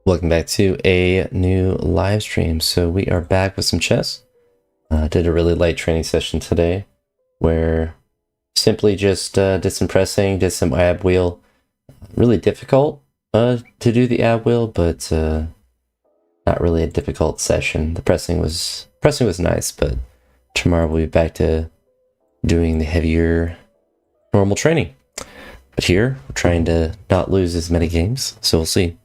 Welcome back to a new live stream. So we are back with some chess. Did a really light training session today where simply just did some pressing, did some ab wheel. Really difficult to do the ab wheel, but not really a difficult session. The pressing was nice, but tomorrow we'll be back to doing the heavier normal training. But here we're trying to not lose as many games, so we'll see.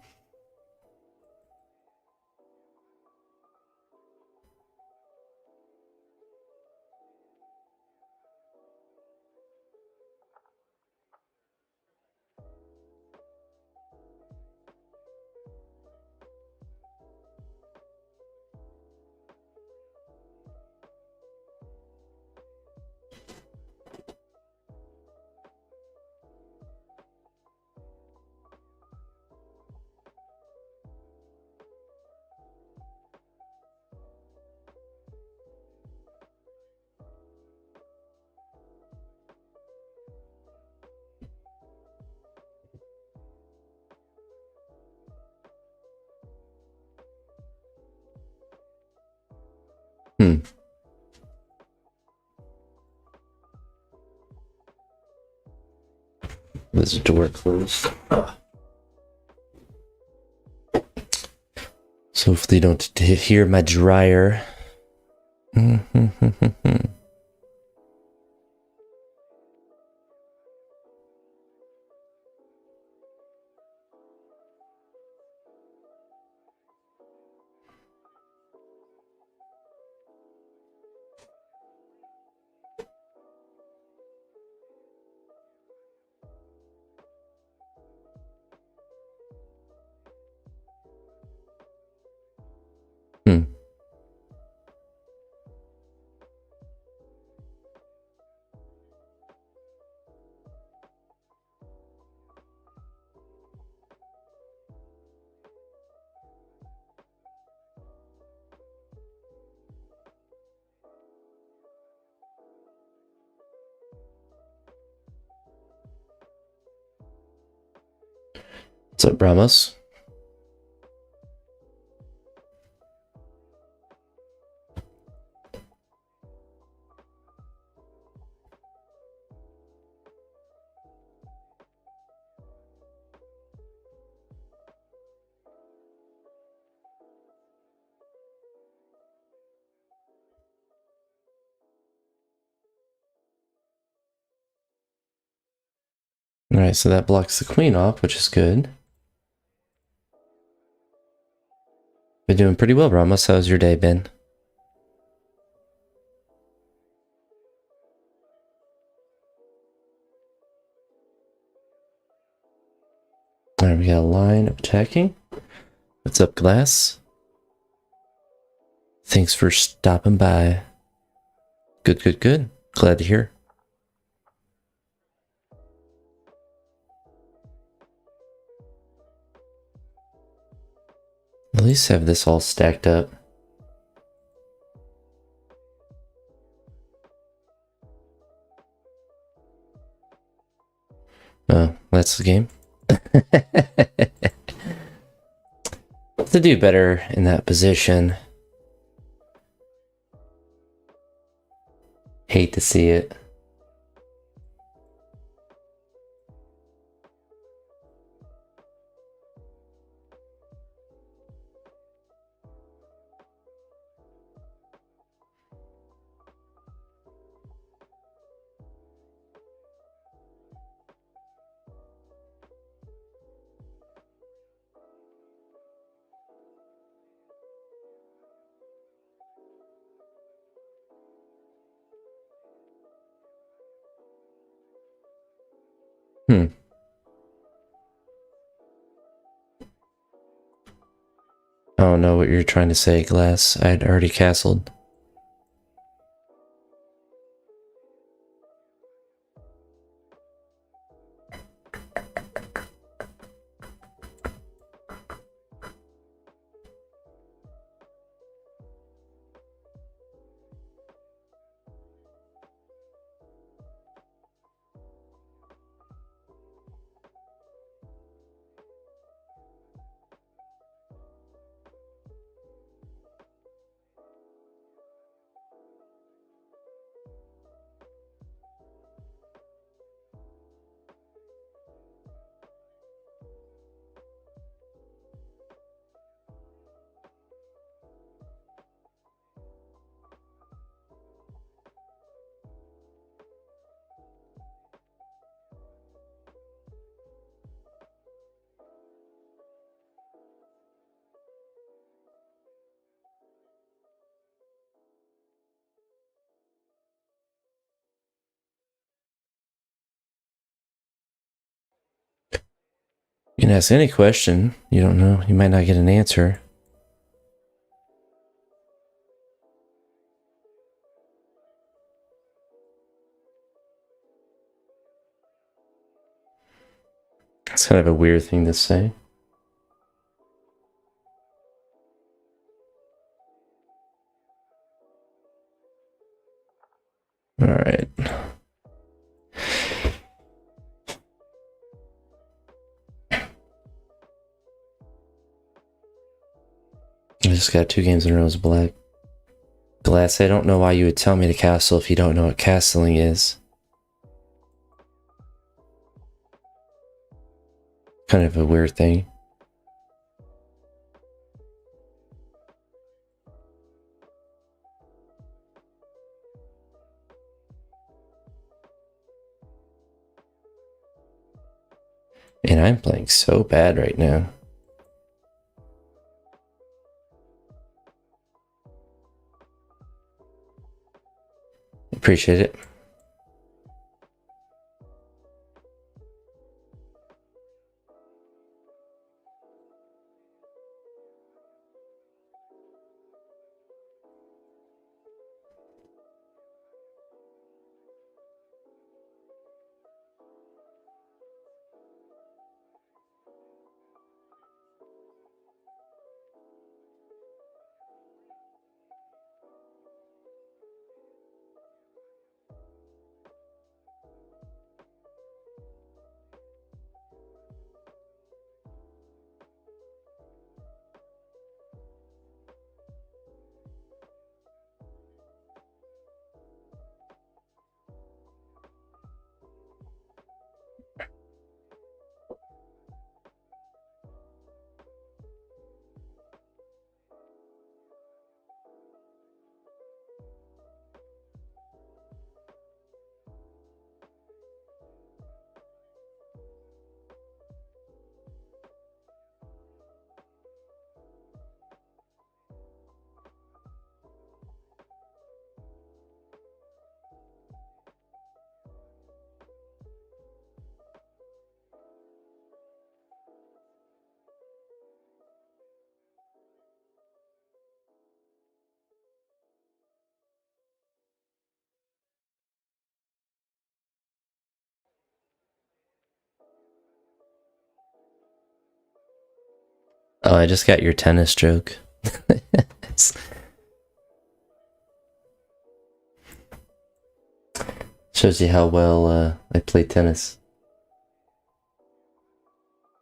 This door closed. So hopefully you don't hear my dryer. What's up, Ramos? Alright, so that blocks the queen off, which is good. Been doing pretty well, Ramos. How's your day been? Alright, we got a line of attacking. What's up, Glass? Thanks for stopping by. Good. Glad to hear. At least have this all stacked up. Oh, that's the game. To do better in that position. Hate to see it. I don't know what you're trying to say, Glass. I'd already castled. You can ask any question. You don't know. You might not get an answer. It's kind of a weird thing to say. All right. I just got 2 games in a row as black. Glass, I don't know why you would tell me to castle if you don't know what castling is. Kind of a weird thing. And I'm playing so bad right now. Appreciate it. Oh, I just got your tennis joke. Shows you how well I play tennis.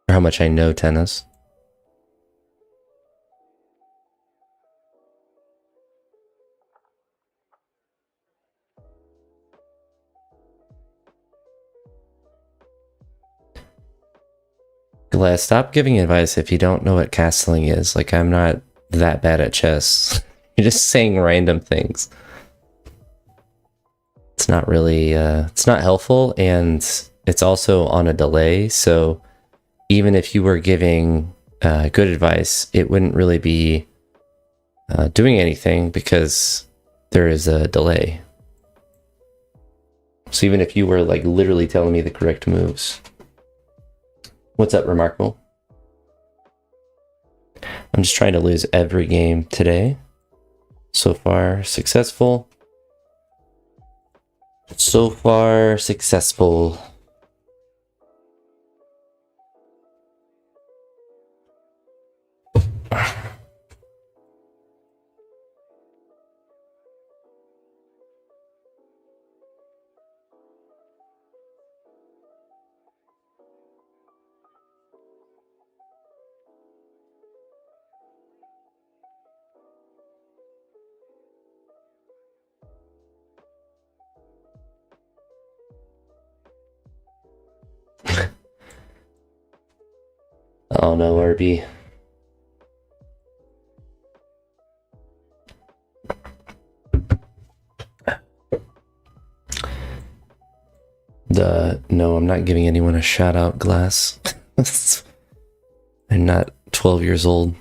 Or how much I know tennis. Glass, stop giving advice if you don't know what castling is. Like, I'm not that bad at chess. You're just saying random things. It's not really, it's not helpful, and it's also on a delay, so even if you were giving good advice, it wouldn't really be doing anything because there is a delay. So even if you were like literally telling me the correct moves. What's up, Remarkable? I'm just trying to lose every game today. So far, successful. So far, successful. Oh no, RB. No, I'm not giving anyone a shout out, Glass. I'm not 12 years old.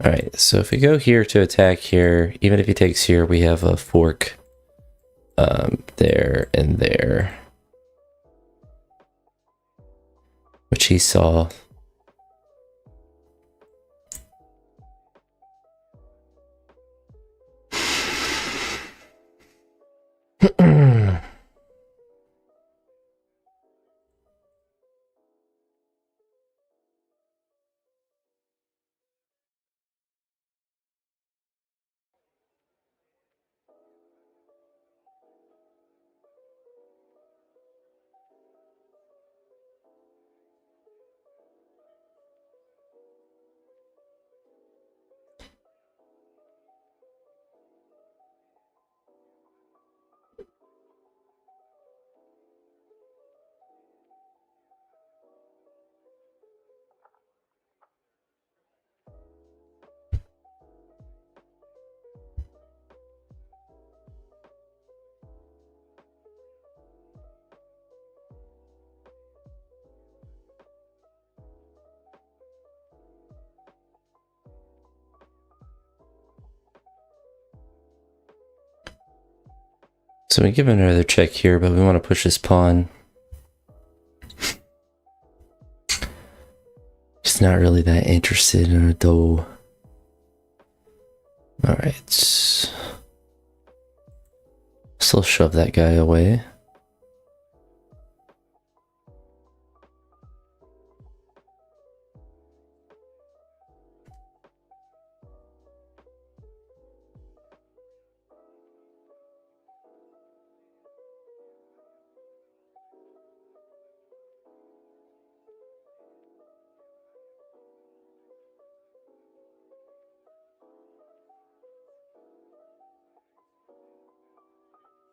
Alright, so if we go here to attack here, even if he takes here, we have a fork there and there. Seesaw. So we give it another check here, but we want to push this pawn. Just not really that interested in it though. Alright. Still shove that guy away.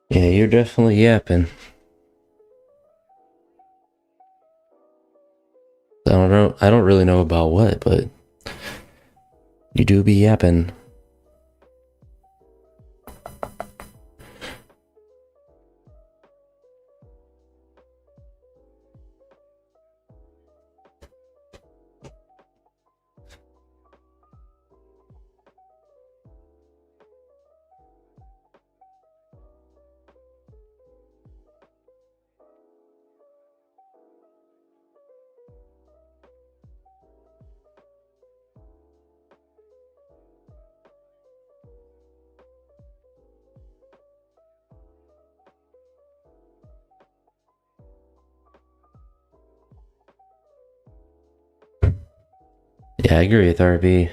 Yeah, you're definitely yapping. I don't really know about what, but you do be yapping. Yeah, I agree with RB.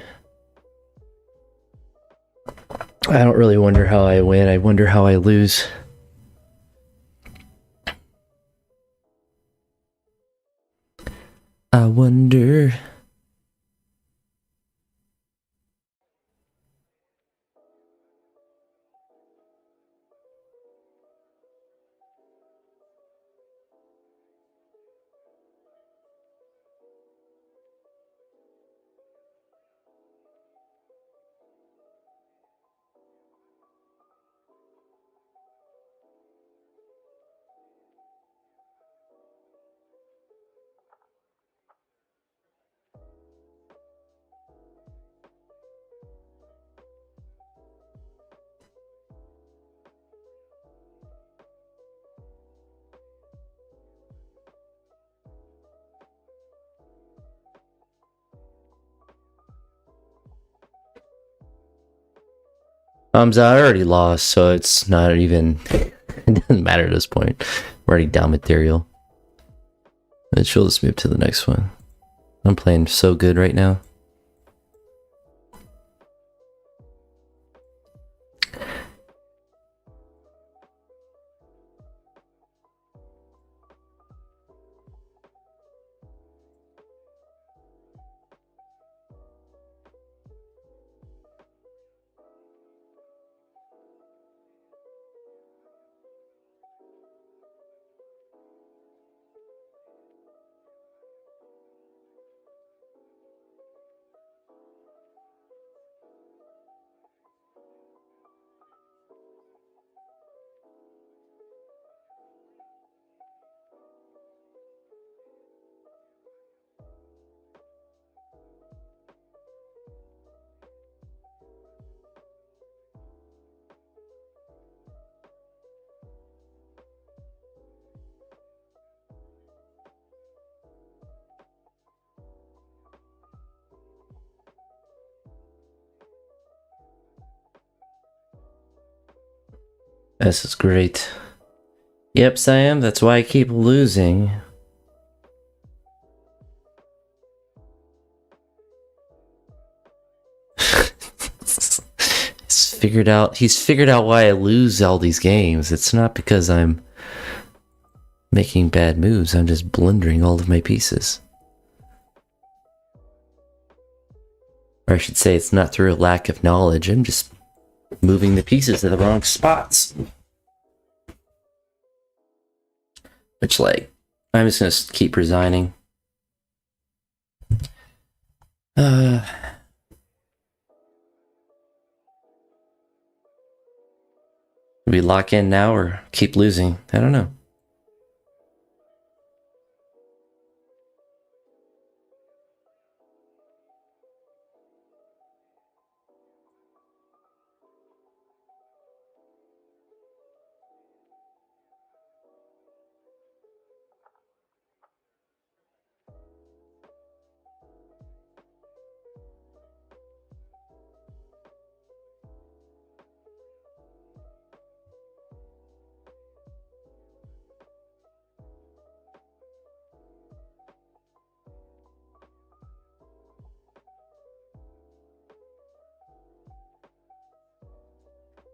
I don't really wonder how I win, I wonder how I lose. I wonder. So I already lost, so it's not even, it doesn't matter at this point. We're already down material. Let's just move to the next one. I'm playing so good right now. This is great. Yep, Sam, that's why I keep losing. He's figured out why I lose all these games. It's not because I'm making bad moves, I'm just blundering all of my pieces. Or I should say, it's not through a lack of knowledge, I'm just moving the pieces to the wrong spots. Which, like, I'm just gonna keep resigning. Do we lock in now or keep losing? I don't know.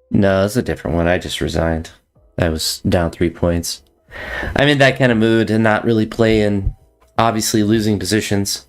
No, it's a different one. I just resigned. I was down 3 points. I'm in that kind of mood and not really play in obviously losing positions.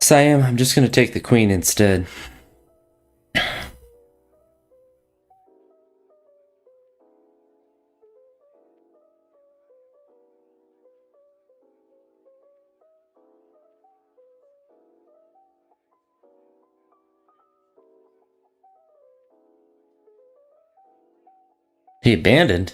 Siam, I'm just gonna take the queen instead. He abandoned.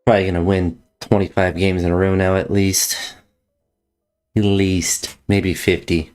Probably gonna win 25 games in a row now, at least. At least. Maybe 50.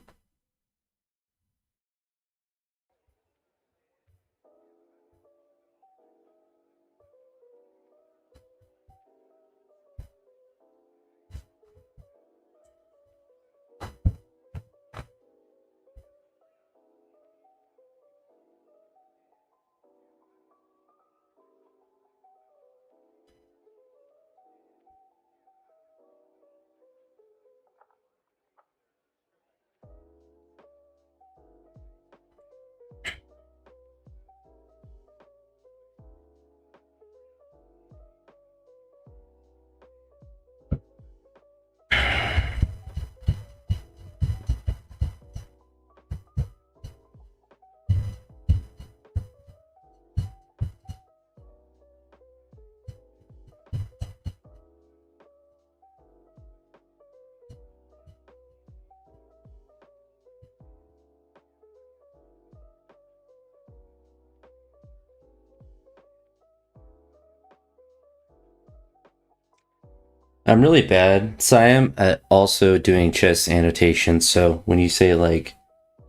I'm really bad. So I am also doing chess annotations. So when you say like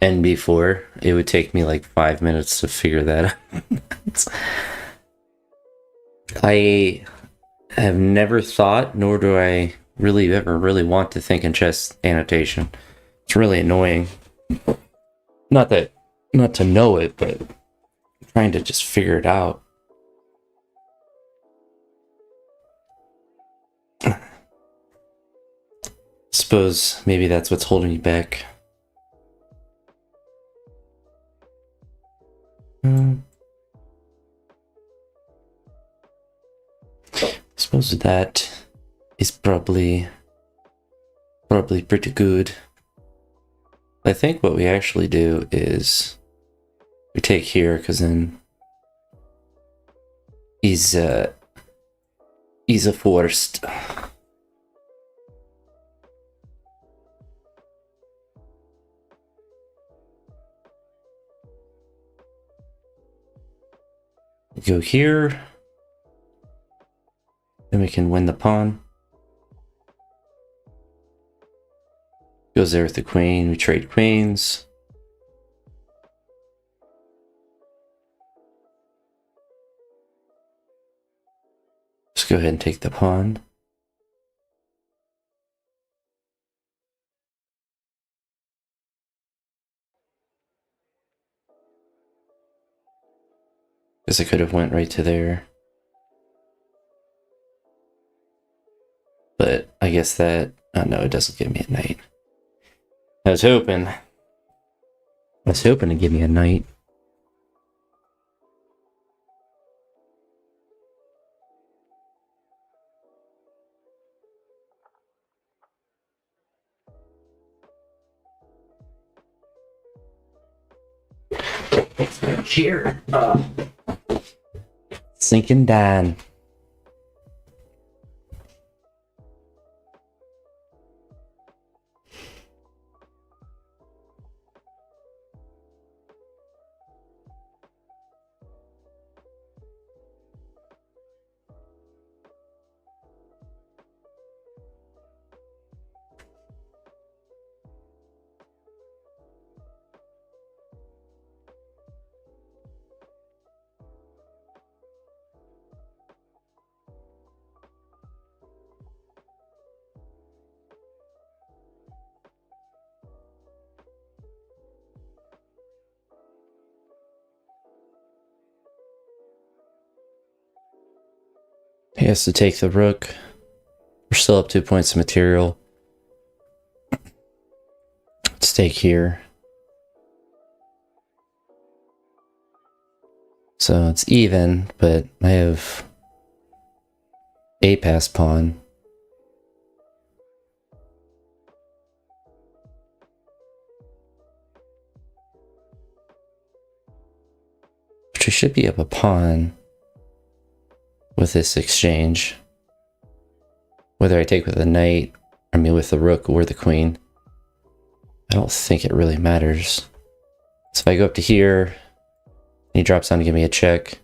NB4, it would take me like 5 minutes to figure that out. I have never thought, nor do I really ever really want to think in chess annotation. It's really annoying. Not to know it, but trying to just figure it out. Suppose maybe that's what's holding me back. Suppose that is probably pretty good. I think what we actually do is we take here because then he's a forced. Go here. Then we can win the pawn. Goes there with the queen. We trade queens. Let's go ahead and take the pawn. Guess I could have went right to there. But I guess that... Oh no, it doesn't give me a knight. I was hoping to give me a knight. Here. Sinking down. guess to take the rook. We're still up 2 points of material. Let's take here. So it's even, but I have a pass pawn. Which we should be up a pawn with this exchange. Whether I take with the knight, with the rook or the queen, I don't think it really matters. So if I go up to here, he drops down to give me a check.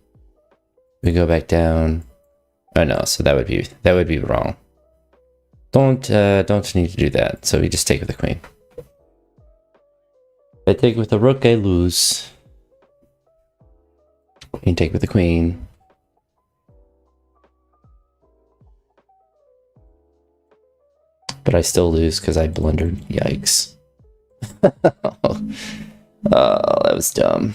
We go back down. Oh no, so that would be wrong. Don't need to do that. So we just take with the queen. If I take with the rook, I lose. You take with the queen. But I still lose because I blundered. Yikes. Oh, that was dumb.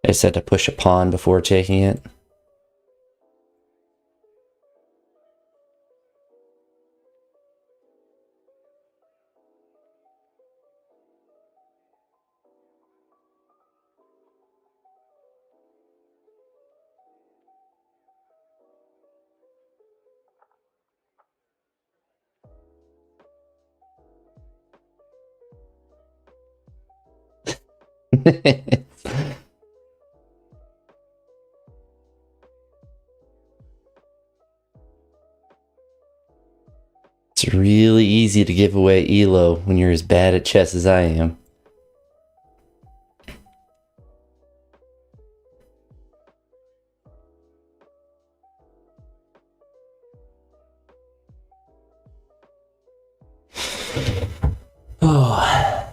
I just had to push a pawn before taking it. It's really easy to give away ELO when you're as bad at chess as I am. Oh.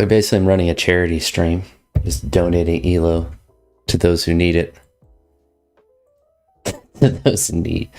Basically, I'm running a charity stream, just donating ELO to those who need it. To those in need.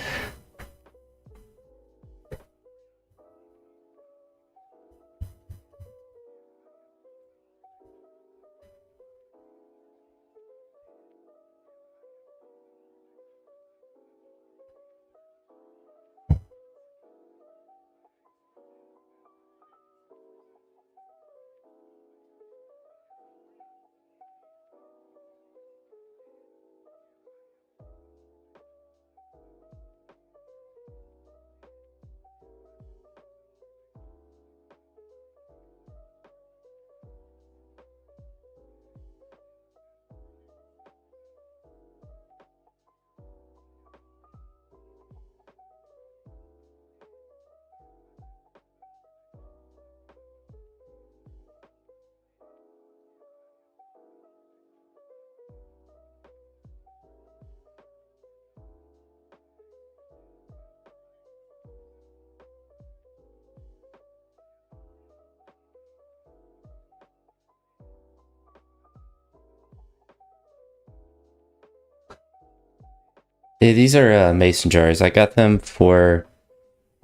Yeah, these are mason jars. I got them for,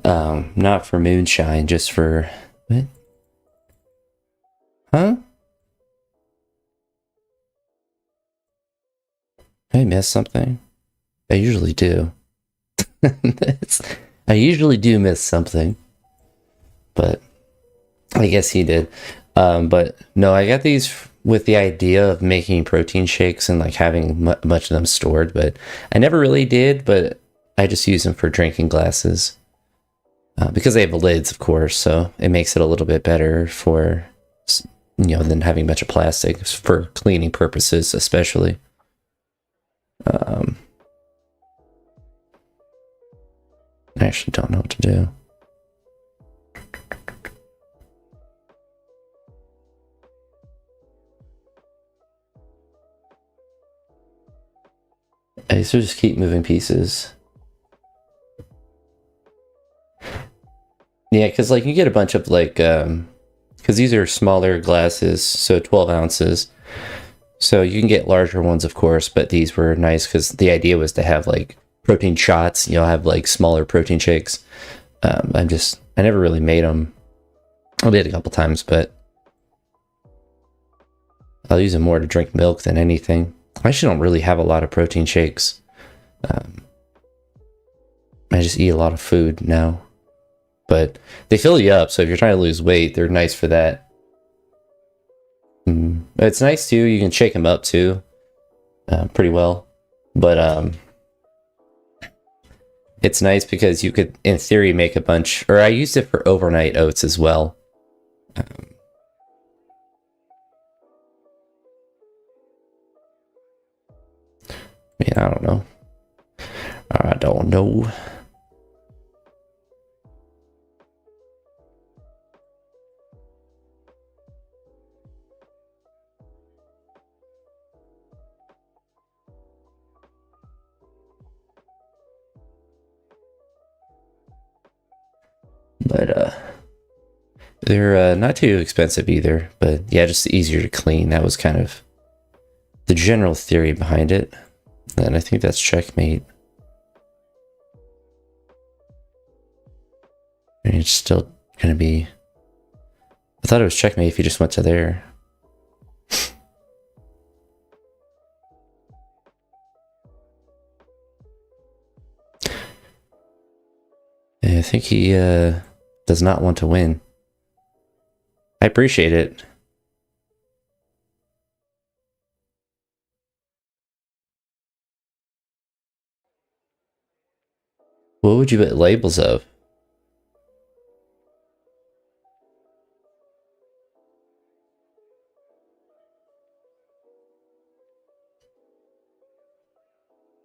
not for moonshine, just for, what? Huh? Did I miss something? I usually do. I usually do miss something. But I guess he did. But no, I got these with the idea of making protein shakes and like having much of them stored, but I never really did, but I just use them for drinking glasses. Because they have lids, of course, so it makes it a little bit better for, than having a bunch of plastic for cleaning purposes, especially. I actually don't know what to do. I used to just keep moving pieces. Yeah, because like you get a bunch of like, because these are smaller glasses, so 12 ounces. So you can get larger ones, of course, but these were nice because the idea was to have like protein shots. You'll have like smaller protein shakes. I never really made them. I did a couple times, but I'll use them more to drink milk than anything. I actually don't really have a lot of protein shakes. I just eat a lot of food now, but they fill you up. So if you're trying to lose weight, they're nice for that. It's nice too. You can shake them up too, pretty well. But it's nice because you could, in theory, make a bunch. Or I used it for overnight oats as well. Yeah, I don't know. I don't know. But they're not too expensive either. But yeah, just easier to clean. That was kind of the general theory behind it. And I think that's checkmate. And it's still gonna be. I thought it was checkmate if you just went to there. I think he does not want to win. I appreciate it. What would you put labels of?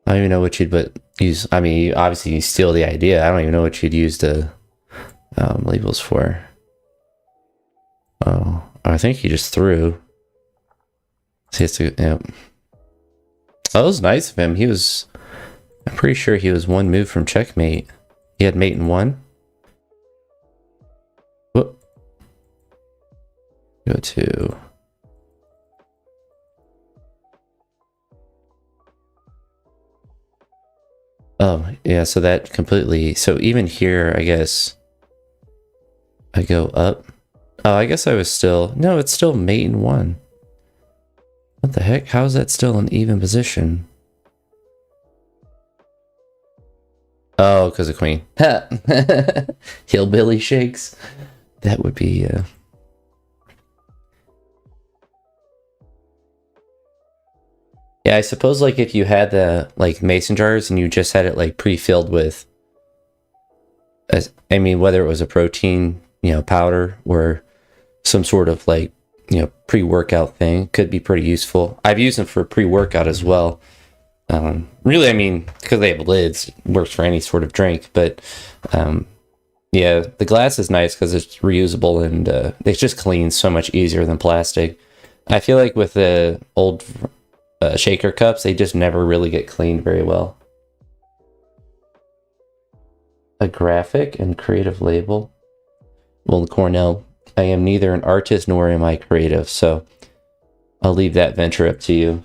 I don't even know what you'd use. I mean, obviously you steal the idea. I don't even know what you'd use the labels for. Oh, I think he just threw. So he has to, yeah. Oh, that was nice of him. I'm pretty sure he was one move from checkmate. He had mate in one. Whoop. Go to. Oh, yeah, so that completely... So even here, I guess... I go up. Oh, I guess I was still... No, it's still mate in one. What the heck? How is that still an even position? Oh, because of queen. Hillbilly shakes. That would be... Yeah, I suppose like if you had the like mason jars and you just had it like pre-filled with, I mean, whether it was a protein, powder or some sort of like, pre-workout thing, could be pretty useful. I've used them for pre-workout as well. Really, I mean, because they have lids, it works for any sort of drink. But yeah, the glass is nice because it's reusable and it just cleans so much easier than plastic. I feel like with the old shaker cups, they just never really get cleaned very well. A graphic and creative label. Well, Cornell, I am neither an artist nor am I creative, so I'll leave that venture up to you.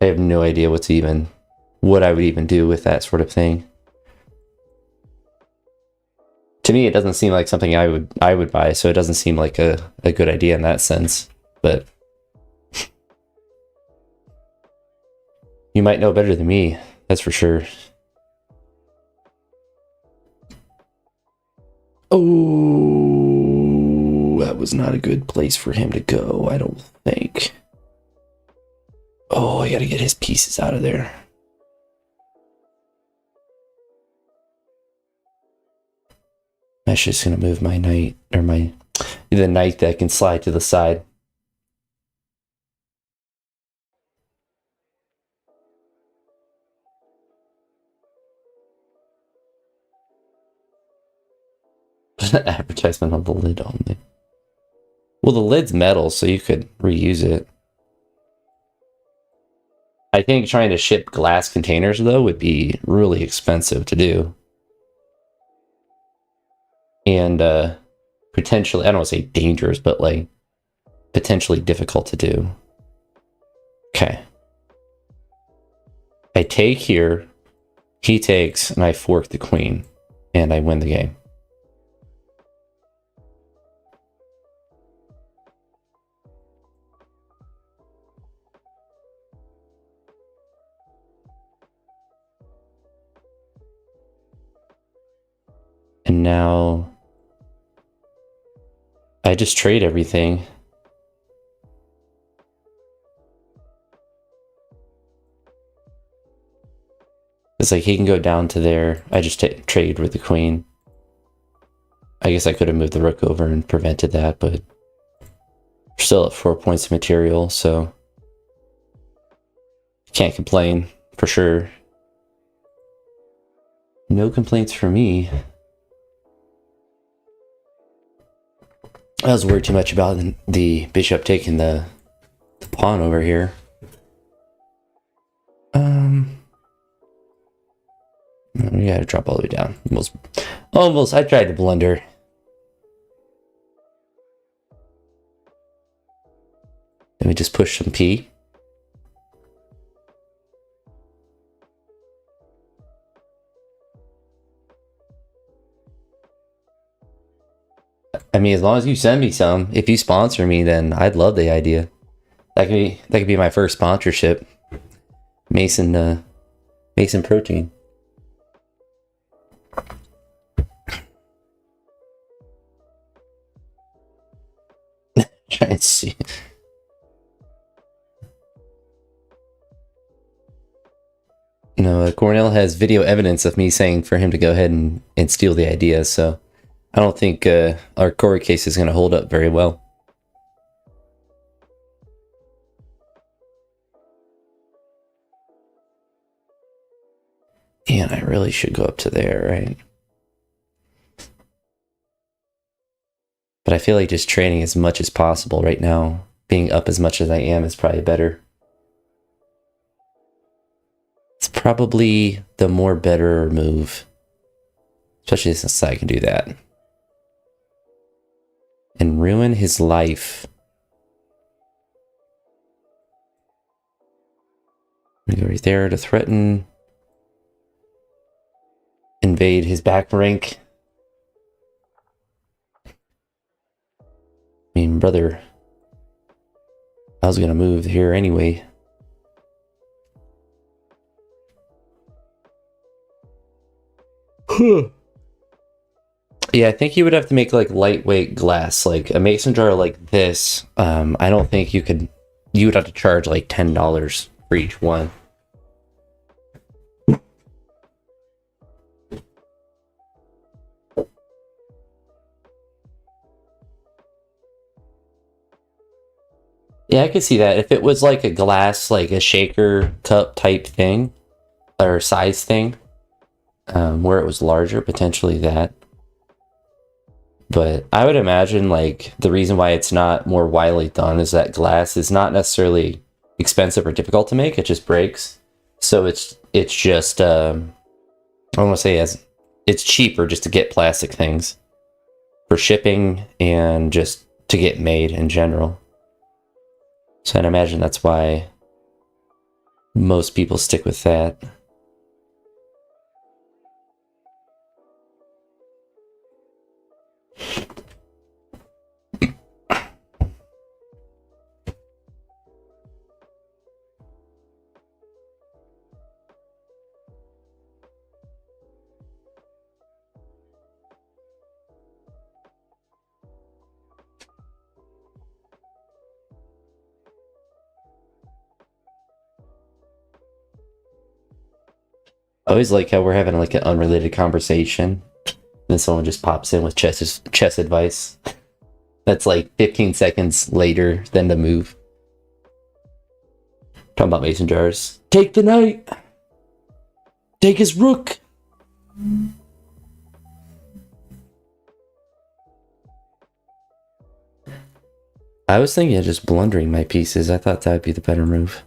I have no idea what I would even do with that sort of thing. To me, it doesn't seem like something I would buy, so it doesn't seem like a good idea in that sense, but you might know better than me, that's for sure. Oh, that was not a good place for him to go, I don't think. Oh, I gotta get his pieces out of there. I'm just gonna move my knight, or the knight that can slide to the side. Advertisement on the lid only. Well, the lid's metal, so you could reuse it. I think trying to ship glass containers, though, would be really expensive to do. And potentially, I don't want to say dangerous, but like potentially difficult to do. Okay. I take here, he takes, and I fork the queen, and I win the game. And now I just trade everything. It's like he can go down to there. I just trade with the queen. I guess I could have moved the rook over and prevented that, but we're still at 4 points of material, so can't complain for sure. No complaints for me. I was worried too much about the bishop taking the pawn over here. We gotta drop all the way down. Almost. I tried to blunder. Let me just push some p. I mean, as long as you send me some, if you sponsor me, then I'd love the idea. That could be my first sponsorship. Mason Protein. Try and see. No, Cornell has video evidence of me saying for him to go ahead and steal the idea, so I don't think our court case is going to hold up very well. And I really should go up to there, right? But I feel like just training as much as possible right now, being up as much as I am, is probably better. It's probably the more better move, especially since I can do that. And ruin his life. We go right there to threaten. Invade his back rank. I mean, brother, I was gonna move here anyway. Yeah, I think you would have to make like lightweight glass, like a mason jar like this. I don't think you could. You would have to charge like $10 for each one. Yeah, I could see that. If it was like a glass, like a shaker cup type thing, or size thing, where it was larger, potentially that. But I would imagine like the reason why it's not more widely done is that glass is not necessarily expensive or difficult to make. It just breaks. So it's just, I don't want to say it's cheaper just to get plastic things for shipping and just to get made in general. So I'd imagine that's why most people stick with that. I always like how we're having like an unrelated conversation. Then someone just pops in with chess advice. That's like 15 seconds later than the move. Talking about mason jars. Take the knight. Take his rook. I was thinking of just blundering my pieces. I thought that would be the better move.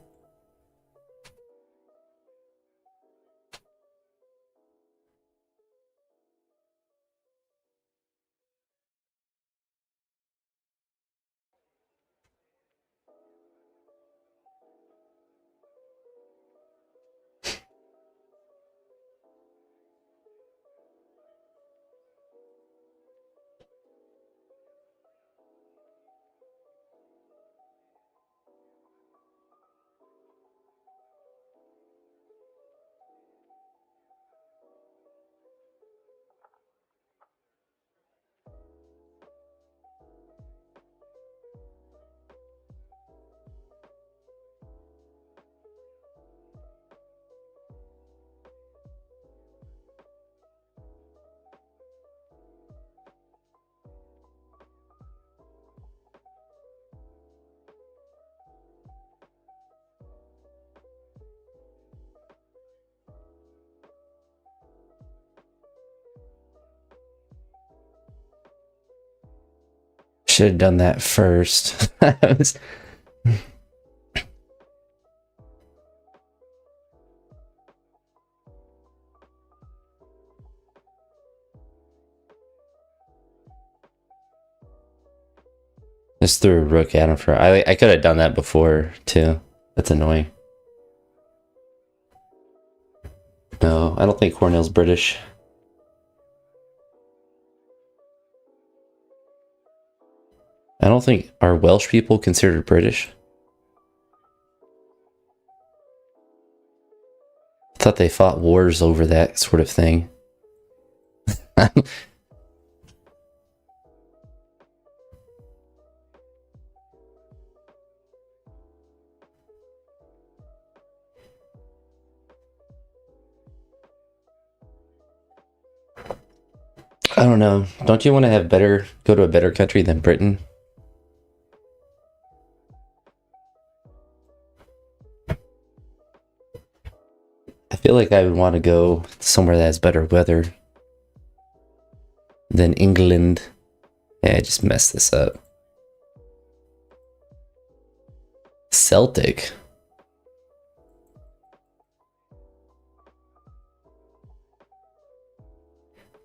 should have done that first. Just threw a rook at him for... I could have done that before, too. That's annoying. No, I don't think Cornell's British. I don't think... Are Welsh people considered British? I thought they fought wars over that sort of thing. I don't know. Don't you want to have go to a better country than Britain? I feel like I would want to go somewhere that has better weather than England. Yeah, I just messed this up. Celtic.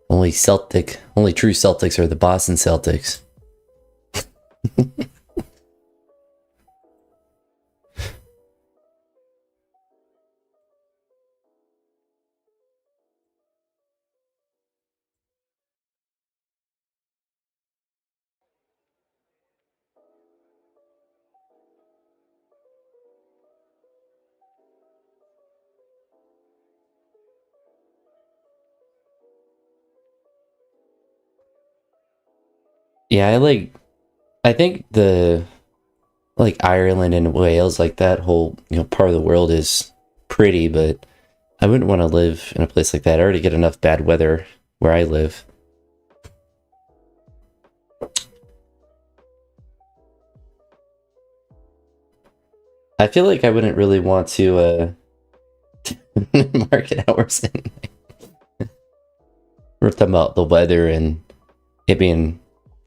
Only true Celtics are the Boston Celtics. Yeah, I think Ireland and Wales, like that whole, part of the world is pretty, but I wouldn't want to live in a place like that. I already get enough bad weather where I live. I feel like I wouldn't really want to market hours in. We're talking about the weather and it being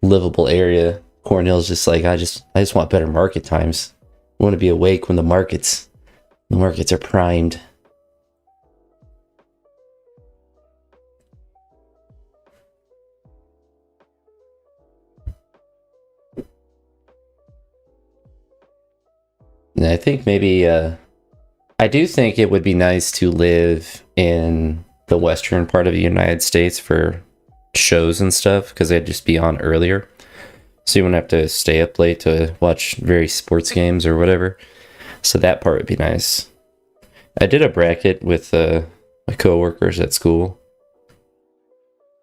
livable area. Cornell's just like, I just want better market times. I want to be awake when the markets are primed. And I think maybe I do think it would be nice to live in the western part of the United States for shows and stuff, because they'd just be on earlier. So you wouldn't have to stay up late to watch various sports games or whatever. So that part would be nice. I did a bracket with my coworkers at school.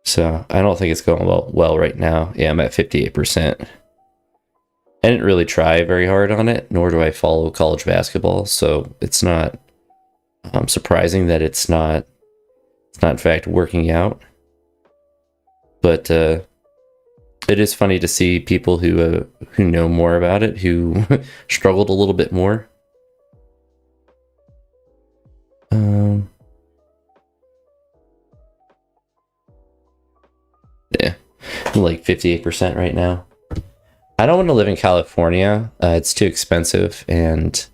So I don't think it's going well right now. Yeah, I'm at 58%. I didn't really try very hard on it, nor do I follow college basketball. So it's not surprising that it's not in fact working out. But it is funny to see people who know more about it, who struggled a little bit more. Yeah, I'm like 58% right now. I don't want to live in California. It's too expensive, and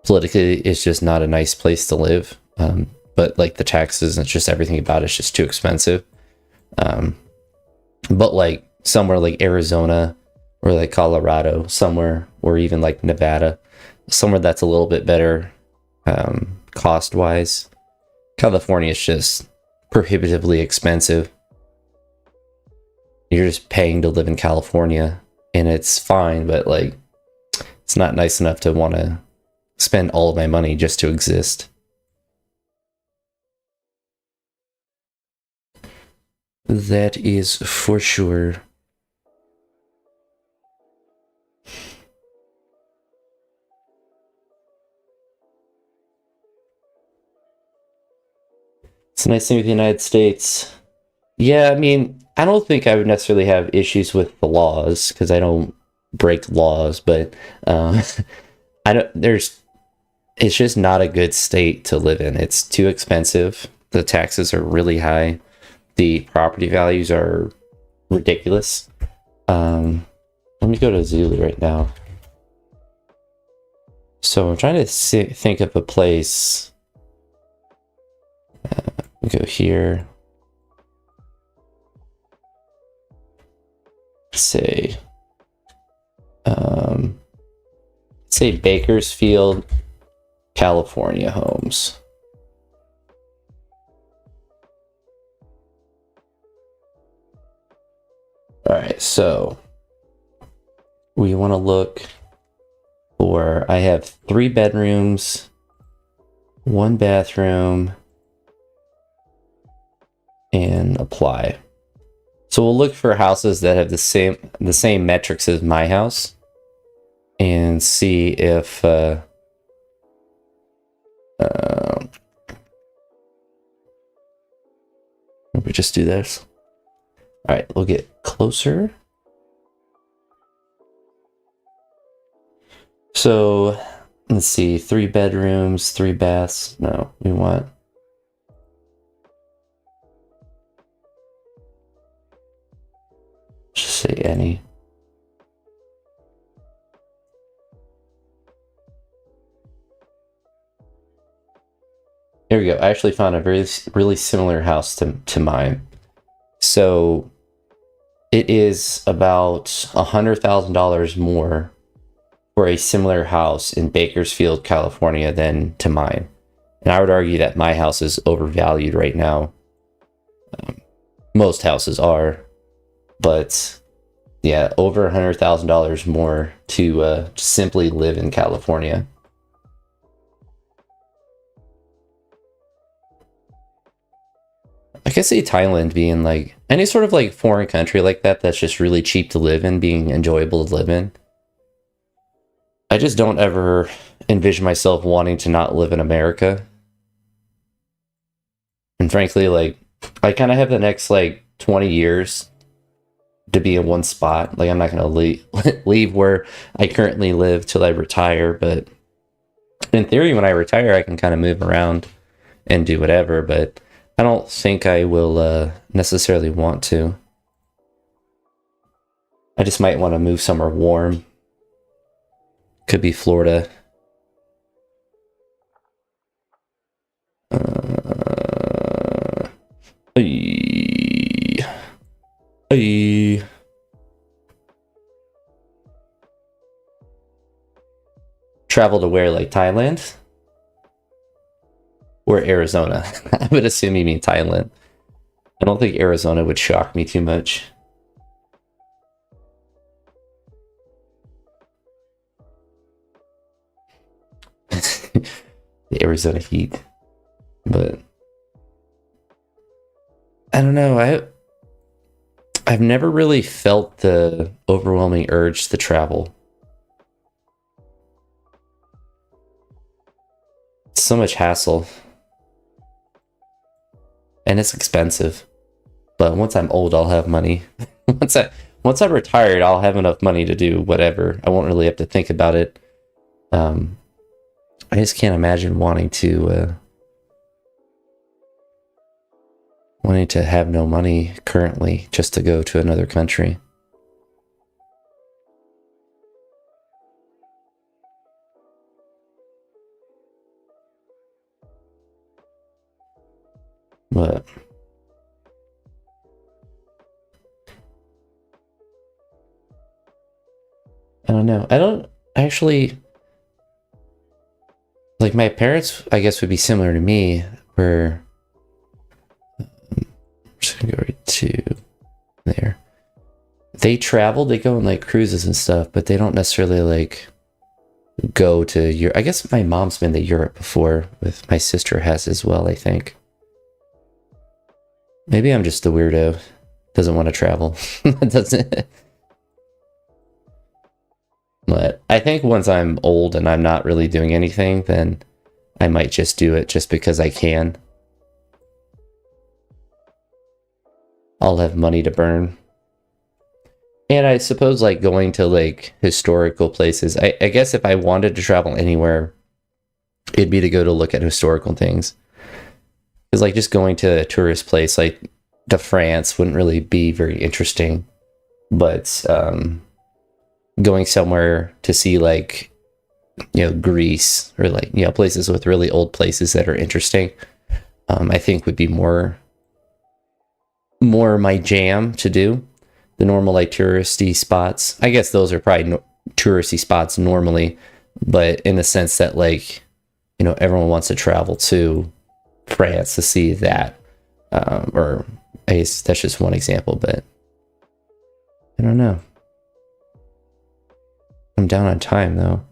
politically, it's just not a nice place to live. But like the taxes and just everything about it's just too expensive. But like somewhere like Arizona or like Colorado, somewhere, or even like Nevada, somewhere that's a little bit better cost wise. California is just prohibitively expensive. You're just paying to live in California, and it's fine, but like it's not nice enough to want to spend all of my money just to exist. That is for sure. It's a nice thing with the United States. Yeah, I mean, I don't think I would necessarily have issues with the laws because I don't break laws, but I don't. It's just not a good state to live in. It's too expensive. The taxes are really high. The property values are ridiculous. let me go to Zulu right now. So I'm trying to think of a place. We go here. Say Bakersfield, California homes. All right, so we want to look for, I have 3 bedrooms, 1 bathroom, and apply. So we'll look for houses that have the same metrics as my house and see if we just do this. All right, we'll get closer. So let's see, 3 bedrooms, 3 baths. No, we want just say any. There we go. I actually found a really similar house to mine. So it is about $100,000 more for a similar house in Bakersfield, California than to mine. And I would argue that my house is overvalued right now. Most houses are, but yeah, over $100,000 more to simply live in California. I could see Thailand being like any sort of like foreign country like that that's just really cheap to live in, being enjoyable to live in. I just don't ever envision myself wanting to not live in America. And frankly, like, I kind of have the next like 20 years to be in one spot. Like, I'm not going to leave where I currently live till I retire. But in theory, when I retire, I can kind of move around and do whatever. But I don't think I will necessarily want to. I just might want to move somewhere warm. Could be Florida. Travel to where, like Thailand? Or Arizona? I would assume you mean Thailand. I don't think Arizona would shock me too much. The Arizona heat. But I don't know. I've never really felt the overwhelming urge to travel. It's so much hassle. And it's expensive. But once I'm old, I'll have money. Once I'm retired, I'll have enough money to do whatever. I won't really have to think about it. I just can't imagine wanting to have no money currently just to go to another country. But I don't know. I don't actually, like, my parents, I guess, would be similar to me, where I'm just gonna go right to there. They travel, they go on like cruises and stuff, but they don't necessarily like go to Europe. I guess my mom's been to Europe before, with my sister has as well, I think. Maybe I'm just the weirdo. Doesn't want to travel. Doesn't. But I think once I'm old and I'm not really doing anything, then I might just do it just because I can. I'll have money to burn. And I suppose like going to like historical places. I guess if I wanted to travel anywhere, it'd be to go to look at historical things. Because like just going to a tourist place like to France wouldn't really be very interesting. But going somewhere to see like, Greece or like, places with really old places that are interesting, I think would be more my jam to do. The normal like touristy spots, I guess those are probably touristy spots normally, but in the sense that like, everyone wants to travel to France to see that, or I guess that's just one example, but I don't know. I'm down on time though.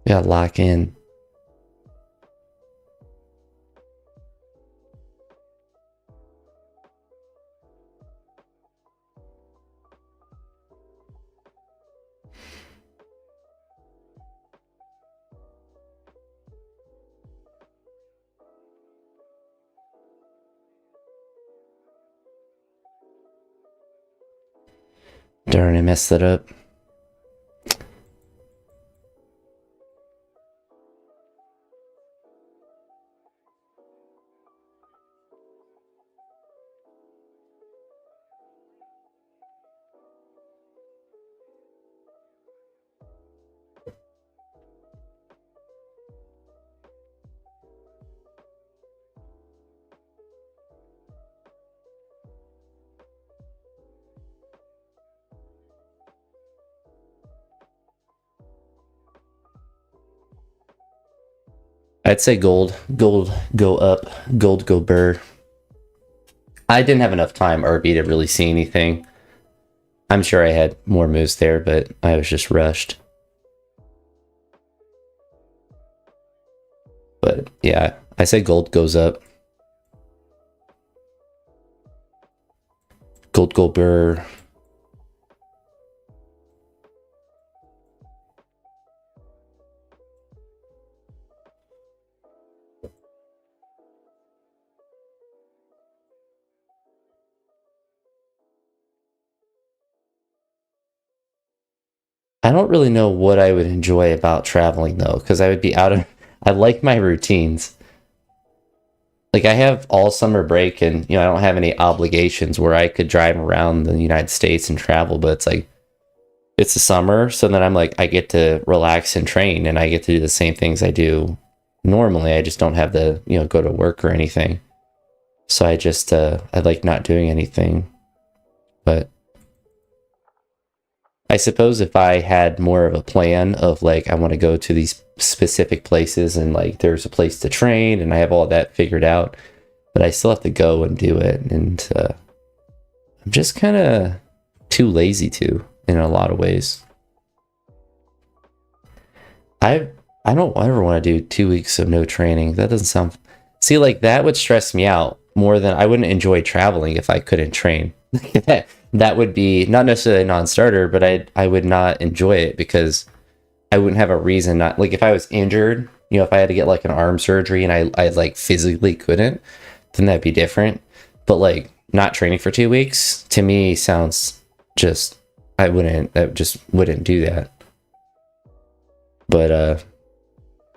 Yeah, lock in. Darn, I messed that up. I'd say gold go up, gold go burr. I didn't have enough time RB to really see anything. I'm sure I had more moves there, but I was just rushed. But yeah, I say gold goes up. Gold go burr. I don't really know what I would enjoy about traveling though, because I would be out of. I like my routines. Like I have all summer break, and I don't have any obligations where I could drive around the United States and travel. But it's like it's the summer, so then I'm like I get to relax and train, and I get to do the same things I do normally. I just don't have to go to work or anything. So I like not doing anything, but. I suppose if I had more of a plan of like I want to go to these specific places and like there's a place to train and I have all that figured out, but I still have to go and do it, and I'm just kind of too lazy to in a lot of ways. I don't ever want to do 2 weeks of no training. That doesn't sound. See, like that would stress me out more than I wouldn't enjoy traveling if I couldn't train. That would be not necessarily a non-starter, but I would not enjoy it because I wouldn't have a reason not, like if I was injured, if I had to get like an arm surgery and I like physically couldn't, then that'd be different. But like not training for 2 weeks to me sounds just I just wouldn't do that. But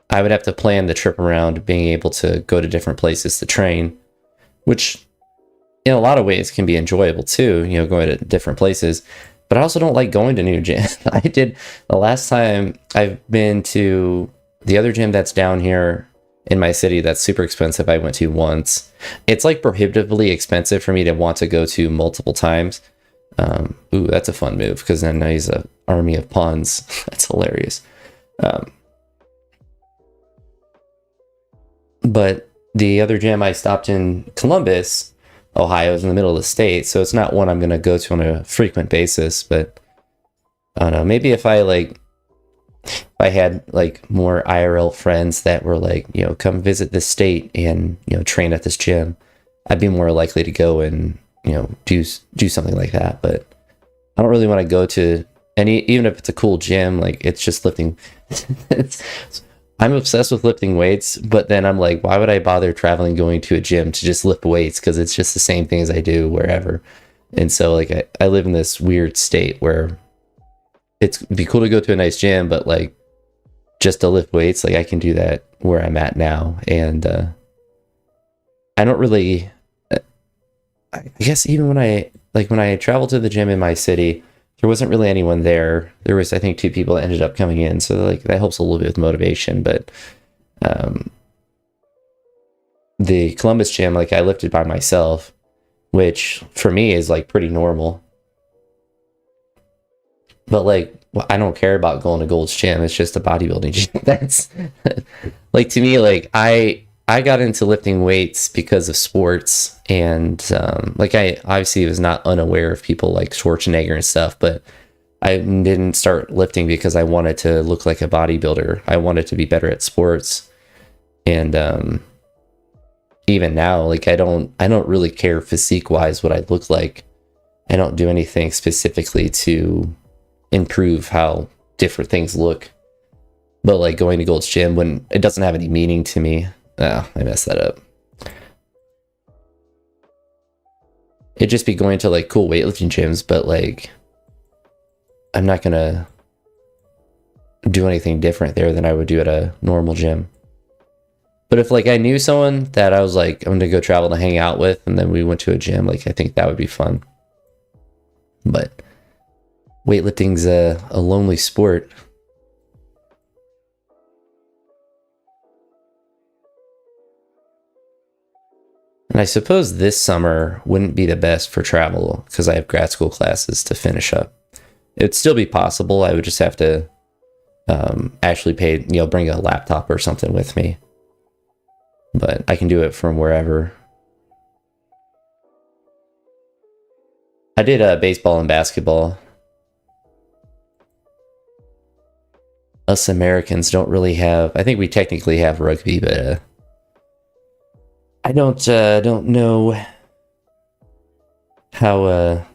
I would have to plan the trip around being able to go to different places to train, which in a lot of ways can be enjoyable too, going to different places. But I also don't like going to new gyms. I did the last time I've been to the other gym that's down here in my city that's super expensive. I went to once. It's like prohibitively expensive for me to want to go to multiple times. Ooh, that's a fun move because then he's an army of pawns. That's hilarious. But the other gym I stopped in Columbus, Ohio, is in the middle of the state, so it's not one I'm going to go to on a frequent basis. But I don't know, maybe if I had like more IRL friends that were like, come visit this state and train at this gym, I'd be more likely to go and do something like that. But I don't really want to go to any, even if it's a cool gym, like it's just lifting. I'm obsessed with lifting weights, but then I'm like, why would I bother traveling going to a gym to just lift weights? Because it's just the same thing as I do wherever. And so like I live in this weird state where it'd be cool to go to a nice gym, but like just to lift weights, like I can do that where I'm at now. And I don't really, I guess even when I traveled to the gym in my city, there wasn't really anyone there. There was, I think, 2 people that ended up coming in. So like that helps a little bit with motivation. But um, the Columbus gym, like I lifted by myself, which for me is like pretty normal. But like, well, I don't care about going to Gold's Gym. It's just a bodybuilding gym. That's like to me, like I got into lifting weights because of sports, and like I obviously was not unaware of people like Schwarzenegger and stuff, but I didn't start lifting because I wanted to look like a bodybuilder. I wanted to be better at sports, and even now, like I don't really care physique wise what I look like. I don't do anything specifically to improve how different things look. But like going to Gold's Gym, when it doesn't have any meaning to me, oh, I messed that up. It'd just be going to like cool weightlifting gyms, but like I'm not gonna do anything different there than I would do at a normal gym. But if like I knew someone that I was like, I'm gonna go travel to hang out with, and then we went to a gym, like I think that would be fun. But weightlifting's a lonely sport. And I suppose this summer wouldn't be the best for travel because I have grad school classes to finish up. It'd still be possible. I would just have to actually pay, bring a laptop or something with me. But I can do it from wherever. I did baseball and basketball. Us Americans don't really have, I think we technically have rugby, but I don't know how,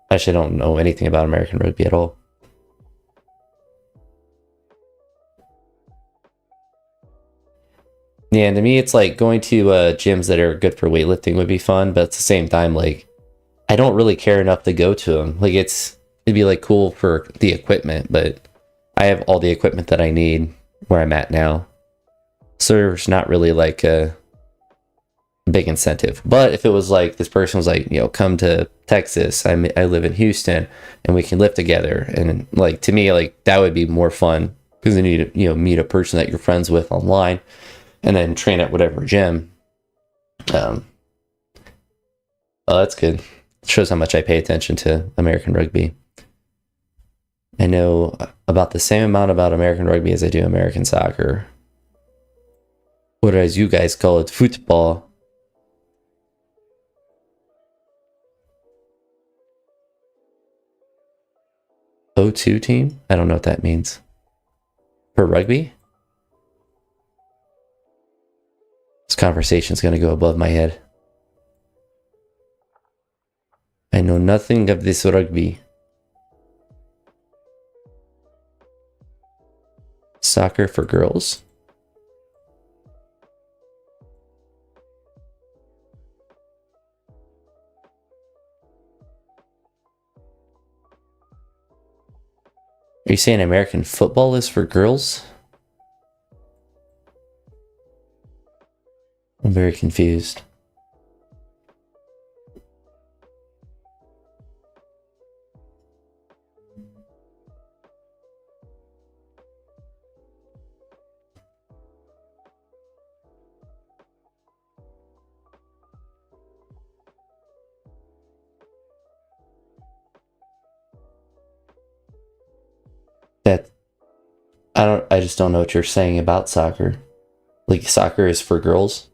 actually I don't know anything about American rugby at all. Yeah, and to me it's like going to gyms that are good for weightlifting would be fun, but at the same time, like I don't really care enough to go to them. Like it'd be like cool for the equipment, but I have all the equipment that I need where I'm at now. So there's not really like a big incentive. But if it was like this person was like, come to Texas, I live in Houston, and we can live together, and like to me, like that would be more fun because you need to meet a person that you're friends with online, and then train at whatever gym. Oh, that's good. It shows how much I pay attention to American rugby. I know about the same amount about American rugby as I do American soccer. Or as you guys call it, football. O2 team? I don't know what that means. For rugby? This conversation's going to go above my head. I know nothing of this rugby. Soccer for girls? Are you saying American football is for girls? I'm very confused. That I just don't know what you're saying about soccer. Like soccer is for girls?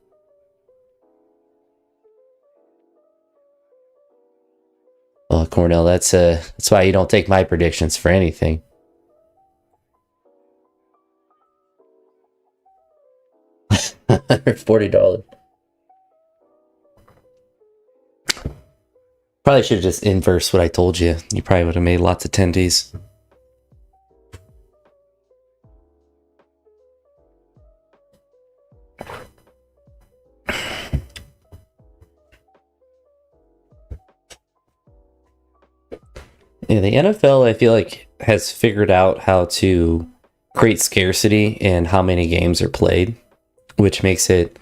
Well, Cornell, that's why you don't take my predictions for anything. $40. Probably should have just inverse what I told you. You probably would have made lots of attendees. Yeah, the NFL, I feel like, has figured out how to create scarcity in how many games are played, which makes it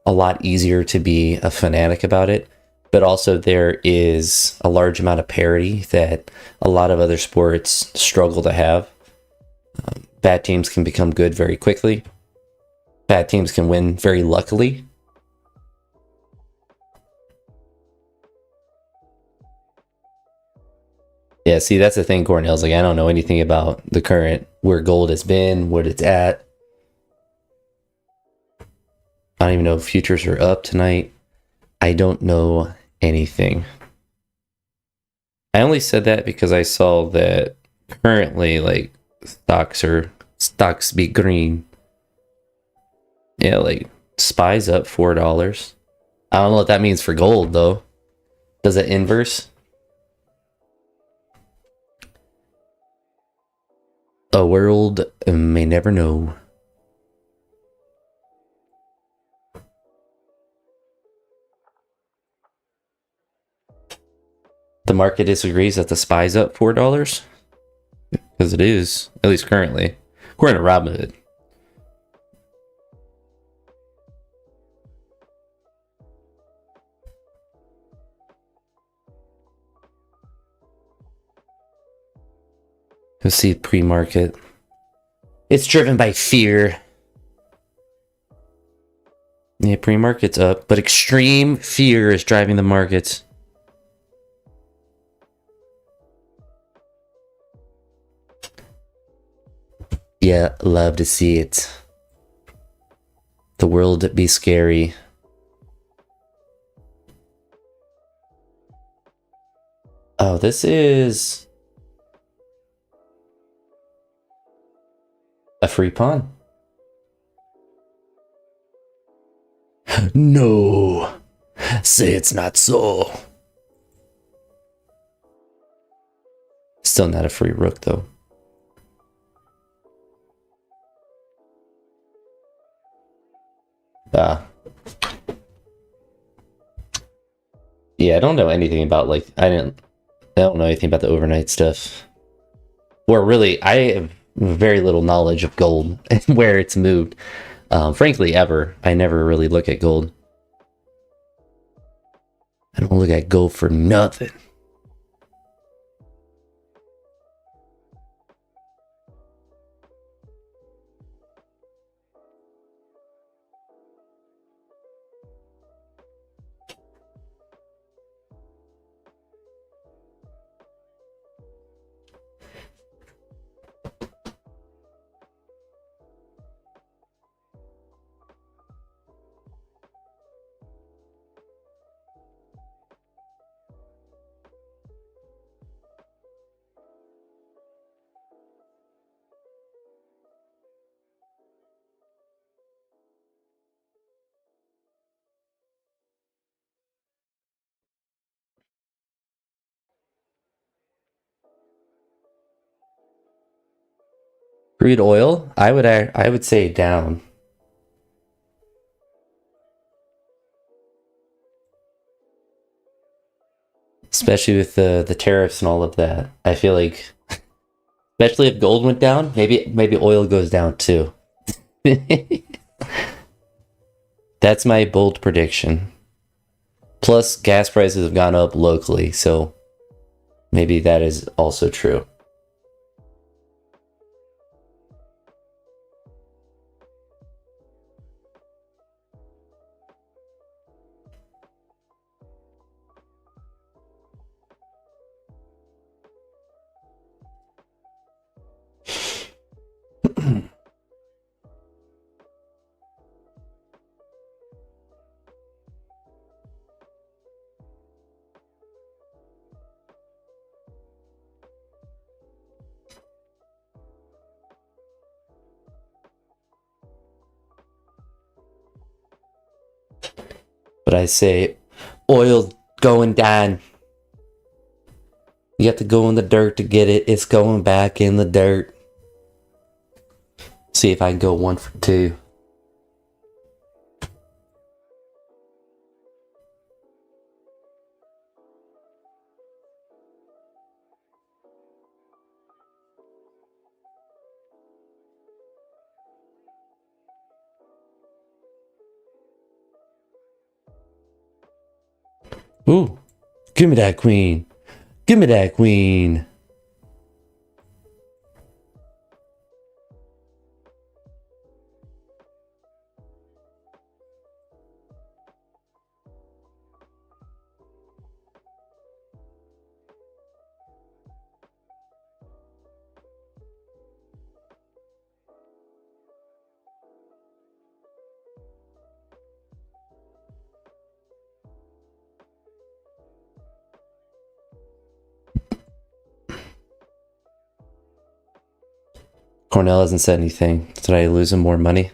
a lot easier to be a fanatic about it. But also, there is a large amount of parity that a lot of other sports struggle to have. Bad teams can become good very quickly. Bad teams can win very luckily. Yeah, see, that's the thing, Cornell's like, I don't know anything about the current, where gold has been, what it's at. I don't even know if futures are up tonight. I don't know anything. I only said that because I saw that currently, like, stocks be green. Yeah, like, SPY's up $4. I don't know what that means for gold, though. Does it inverse? A world may never know. The market disagrees that the SPY's up $4? Because it is, at least currently. According to Robinhood. Let's see pre-market. It's driven by fear. Yeah, pre-market's up, but extreme fear is driving the markets. Yeah, love to see it. The world be scary. Oh, this is a free pawn. No, say it's not so. Still not a free rook, though. Yeah, I don't know anything about, like, I don't know anything about the overnight stuff. Or really, I have very little knowledge of gold and where it's moved. Frankly, ever. I never really look at gold. I don't look at gold for nothing. Crude oil, I would say down. Especially with the tariffs and all of that. I feel like, especially if gold went down, maybe oil goes down too. That's my bold prediction. Plus, gas prices have gone up locally, so maybe that is also true. But I say oil going down. You have to go in the dirt to get it. It's going back in the dirt. See if I can go 1 for 2. Ooh, give me that queen. Give me that queen. Cornell hasn't said anything. Did I lose him more money?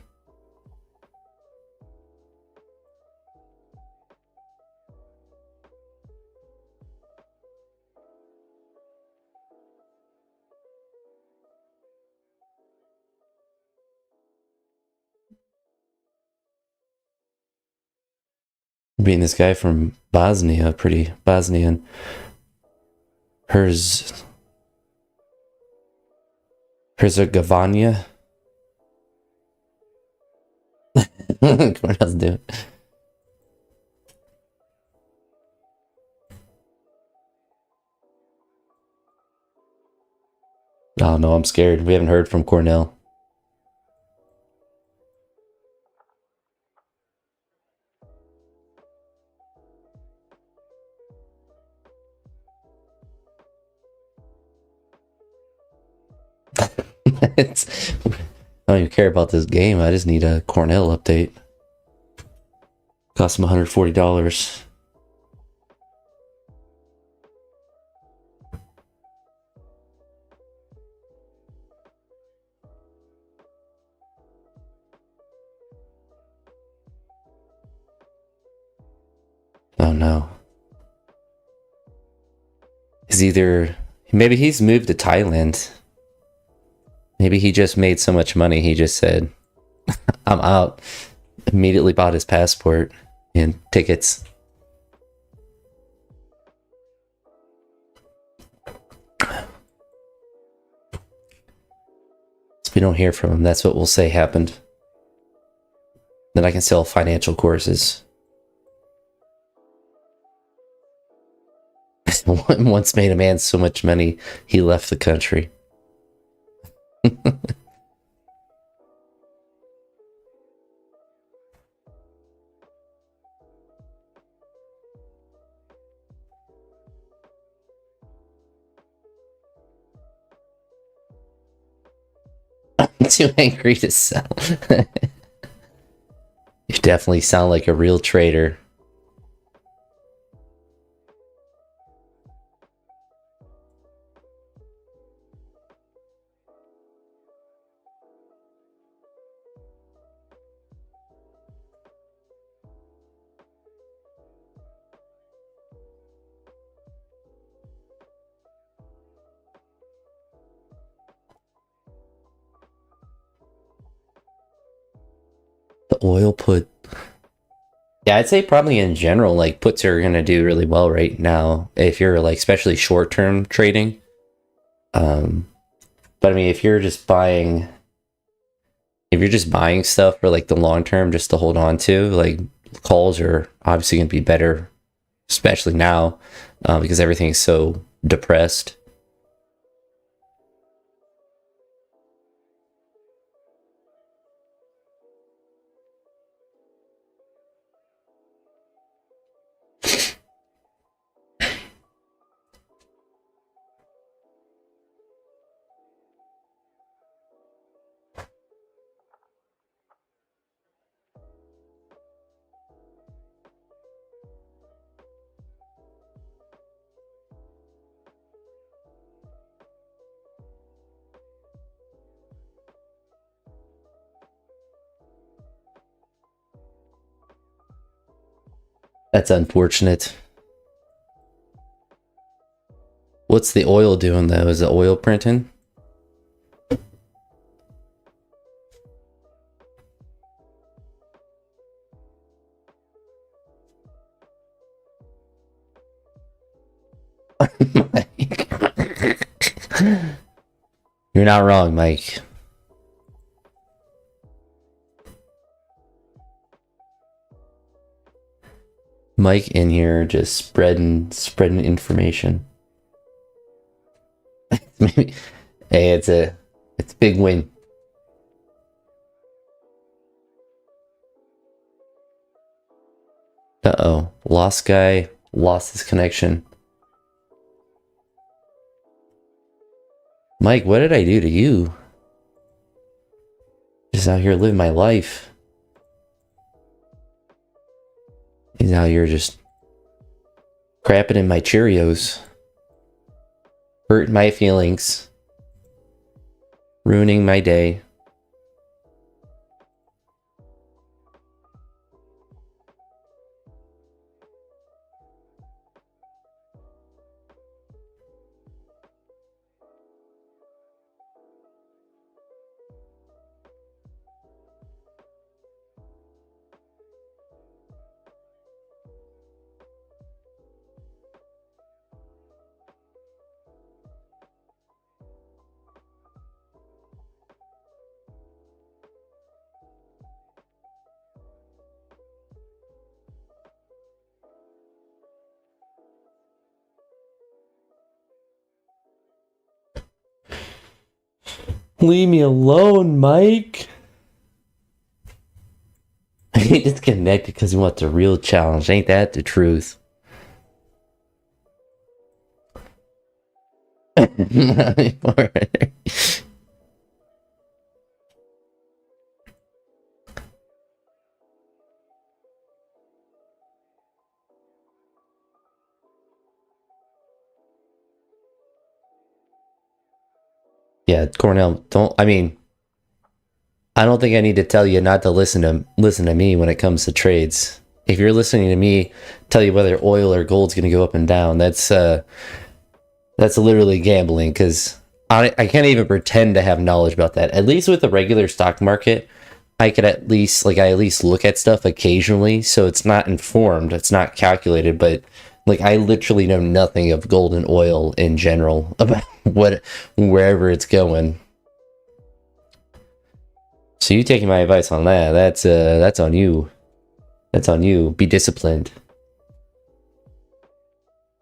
Being this guy from Bosnia, pretty Bosnian. Herzegovina. Cornell's doing. Oh no, I'm scared. We haven't heard from Cornell. I don't even care about this game. I just need a Cornell update. Cost him $140. Oh no. Maybe he's moved to Thailand. Maybe he just made so much money, he just said, I'm out. Immediately bought his passport and tickets. So we don't hear from him. That's what we'll say happened. Then I can sell financial courses. Once made a man so much money, he left the country. Too angry to sell. You definitely sound like a real trader. The oil put. Yeah, I'd say probably in general, like puts are gonna do really well right now if you're like especially short-term trading. But I mean, if you're just buying stuff for like the long term just to hold on to, like calls are obviously gonna be better, especially now because everything's so depressed. That's unfortunate. What's the oil doing though? Is the oil printing? You're not wrong, Mike. Mike in here just spreading information. Maybe, hey, it's a big win. Uh-oh, lost guy lost his connection. Mike, what did I do to you? Just out here living my life. He's out here just crapping in my Cheerios. Hurting my feelings. Ruining my day. Leave me alone, Mike. He disconnected because he wants a real challenge. Ain't that the truth? Yeah, Cornell, I don't think I need to tell you not to listen to me when it comes to trades. If you're listening to me tell you whether oil or gold's going to go up and down, that's literally gambling, because I can't even pretend to have knowledge about that. At least with the regular stock market, I at least look at stuff occasionally, so it's not informed, it's not calculated, but like I literally know nothing of gold and oil in general about wherever it's going. So you taking my advice on that? That's on you. That's on you. Be disciplined.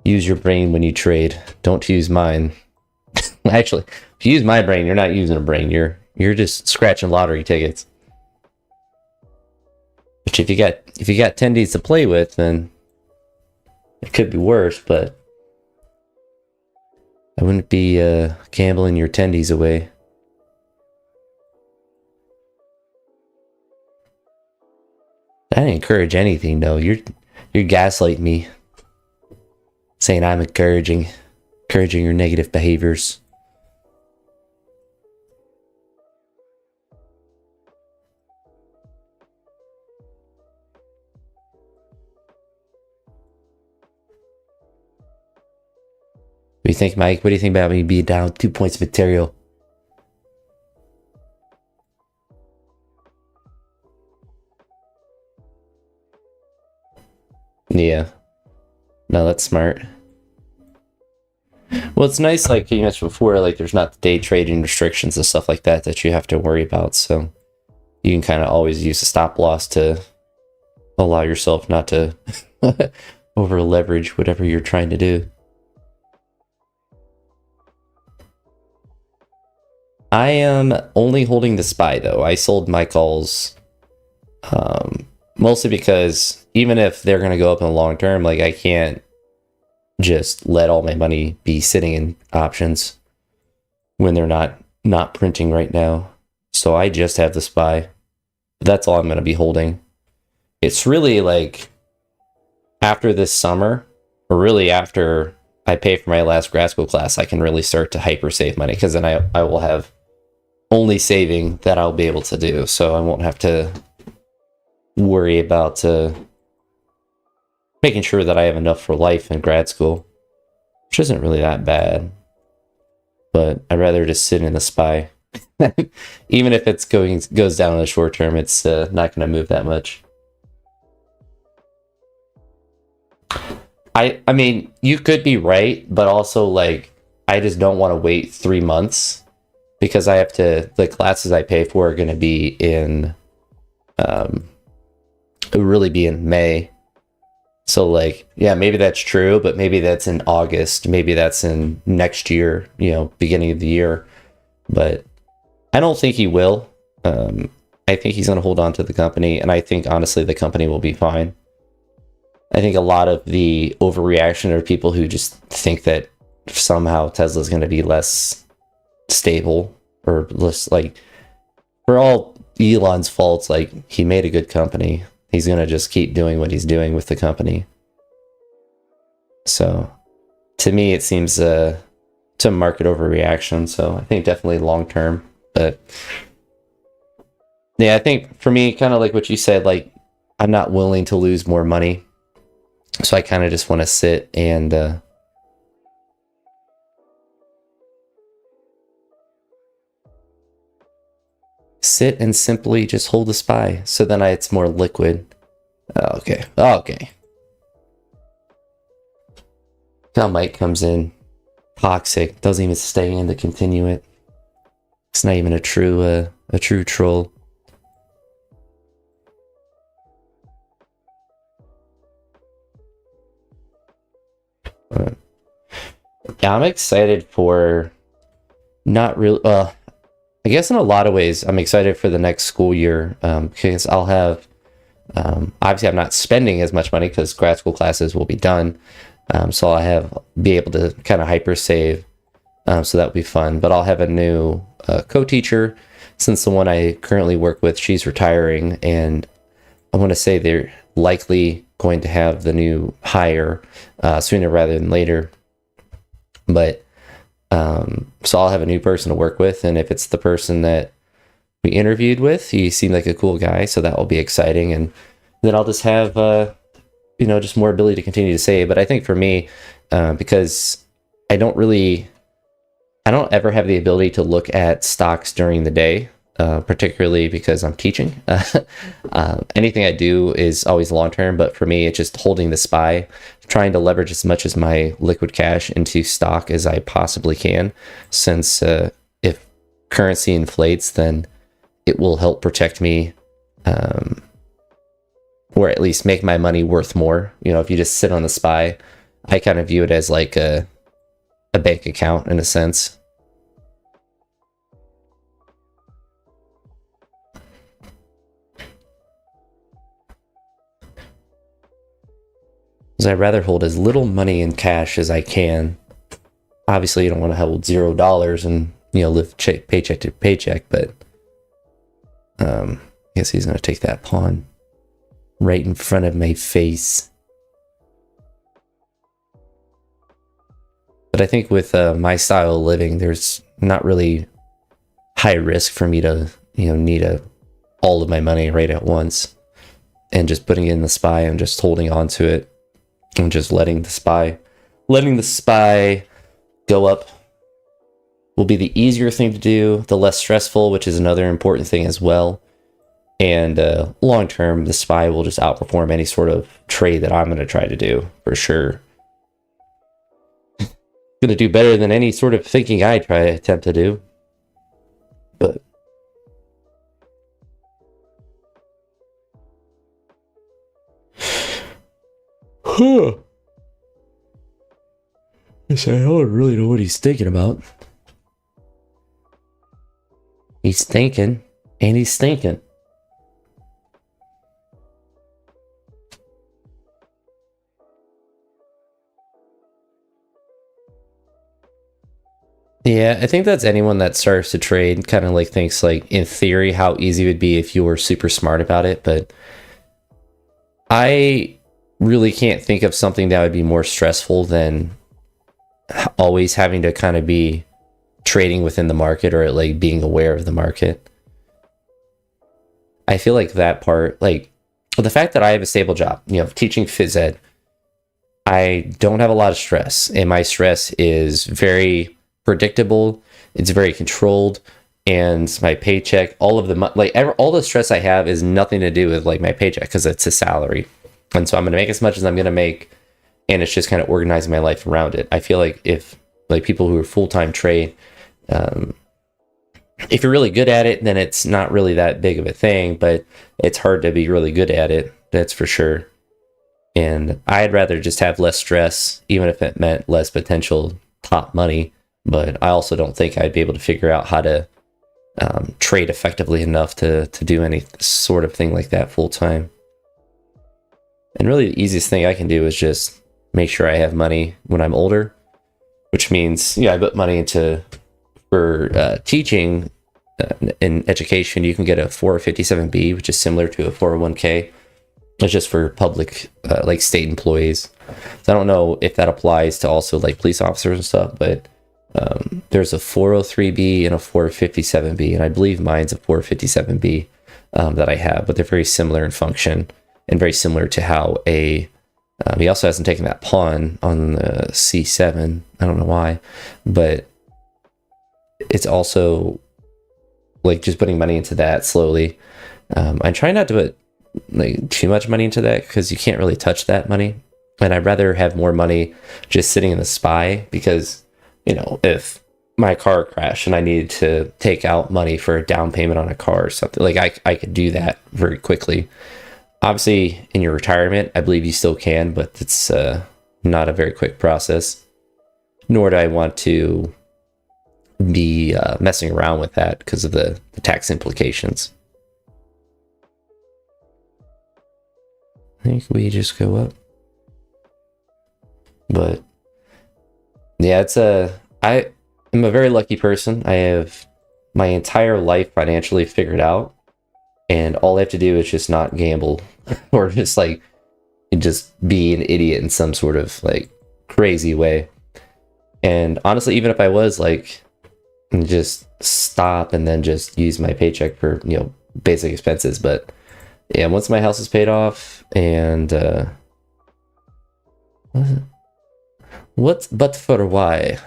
Use your brain when you trade. Don't use mine. Actually, if you use my brain, you're not using a brain. You're just scratching lottery tickets. Which if you got tendies to play with, then it could be worse, but I wouldn't be gambling your tendies away. I didn't encourage anything, though. You're gaslighting me, saying I'm encouraging your negative behaviors. What do you think, Mike? What do you think about me being down 2 points of material? Yeah. No, that's smart. Well, it's nice, like you mentioned before, like there's not the day trading restrictions and stuff like that you have to worry about. So you can kind of always use a stop loss to allow yourself not to over leverage whatever you're trying to do. I am only holding the SPY though. I sold my calls mostly because even if they're going to go up in the long term, like I can't just let all my money be sitting in options when they're not printing right now. So I just have the SPY. That's all I'm going to be holding. It's really like after this summer, or really after I pay for my last grad school class, I can really start to hyper save money, because then I will have only saving that I'll be able to do. So I won't have to worry about making sure that I have enough for life in grad school, which isn't really that bad. But I'd rather just sit in the SPY. Even if it's goes down in the short term, it's not going to move that much. I mean, you could be right, but also like I just don't want to wait 3 months, because I have to, the classes I pay for are going to be in, it will really be in May. So like, yeah, maybe that's true, but maybe that's in August, maybe that's in next year, beginning of the year. But I don't think he will. I think he's going to hold on to the company, and I think honestly the company will be fine. I think a lot of the overreaction are people who just think that somehow Tesla's going to be less stable or less, like, for all Elon's faults, like, he made a good company. He's going to just keep doing what he's doing with the company. So to me, it seems to market overreaction. So I think definitely long term. But yeah, I think for me, kind of like what you said, like, I'm not willing to lose more money. So I kind of just want to sit and simply just hold the SPY. So then it's more liquid. Okay. Now Mike comes in. Toxic. Doesn't even stay in to continue it. It's not even a true troll. Yeah, I'm excited for not really. I guess in a lot of ways, I'm excited for the next school year because I'll have. Obviously, I'm not spending as much money because grad school classes will be done. So I'll be able to kind of hyper save. So that'll be fun. But I'll have a new co-teacher since the one I currently work with, she's retiring, and I want to say they're likely going to have the new hire sooner rather than later. But so I'll have a new person to work with, and if it's the person that we interviewed with, he seemed like a cool guy, so that will be exciting. And then I'll just have just more ability to continue to save. But I think for me, because I don't ever have the ability to look at stocks during the day, particularly because I'm teaching. Anything I do is always long-term, but for me, it's just holding the SPY, trying to leverage as much as my liquid cash into stock as I possibly can, since if currency inflates, then it will help protect me, or at least make my money worth more. If you just sit on the SPY, I kind of view it as like a bank account in a sense. Because I'd rather hold as little money in cash as I can. Obviously, you don't want to hold $0 and live paycheck to paycheck, but I guess he's going to take that pawn right in front of my face. But I think with my style of living, there's not really high risk for me to need all of my money right at once, and just putting it in the SPY and just holding on to it and just letting the SPY go up will be the easier thing to do, the less stressful, which is another important thing as well. And long term, the SPY will just outperform any sort of trade that I'm going to try to do, for sure. Going to do better than any sort of thinking I attempt to do. But I don't really know what he's thinking about. He's thinking, and he's thinking. Yeah, I think that's anyone that starts to trade kind of like thinks like in theory how easy it would be if you were super smart about it, but I really can't think of something that would be more stressful than always having to kind of be trading within the market or like being aware of the market. I feel like that part, like the fact that I have a stable job, teaching phys ed, I don't have a lot of stress, and my stress is very predictable. It's very controlled, and my paycheck, all the stress I have is nothing to do with like my paycheck because it's a salary, and so I'm gonna make as much as I'm gonna make, and it's just kind of organizing my life around it. I feel like if like people who are full-time trade, if you're really good at it, then it's not really that big of a thing, but it's hard to be really good at it, that's for sure. And I'd rather just have less stress, even if it meant less potential top money. But I also don't think I'd be able to figure out how to trade effectively enough to do any sort of thing like that full time. And really the easiest thing I can do is just make sure I have money when I'm older, which means, I put money into, for teaching in education, you can get a 457B, which is similar to a 401k. It's just for public, like state employees. So I don't know if that applies to also like police officers and stuff, but there's a 403B and a 457B, and I believe mine's a 457B that I have, but they're very similar in function and very similar to how he also hasn't taken that pawn on the C7. I don't know why, but it's also like just putting money into that slowly. I try not to put like too much money into that because you can't really touch that money, and I'd rather have more money just sitting in the SPY because, if my car crashed and I needed to take out money for a down payment on a car or something, like I could do that very quickly. Obviously, in your retirement, I believe you still can, but it's not a very quick process. Nor do I want to be messing around with that because of the tax implications. I think we just go up. But yeah, I am a very lucky person. I have my entire life financially figured out, and all I have to do is just not gamble or just be an idiot in some sort of like crazy way. And honestly, even if I was like, just stop and then just use my paycheck for, basic expenses. But yeah, once my house is paid off and but for why?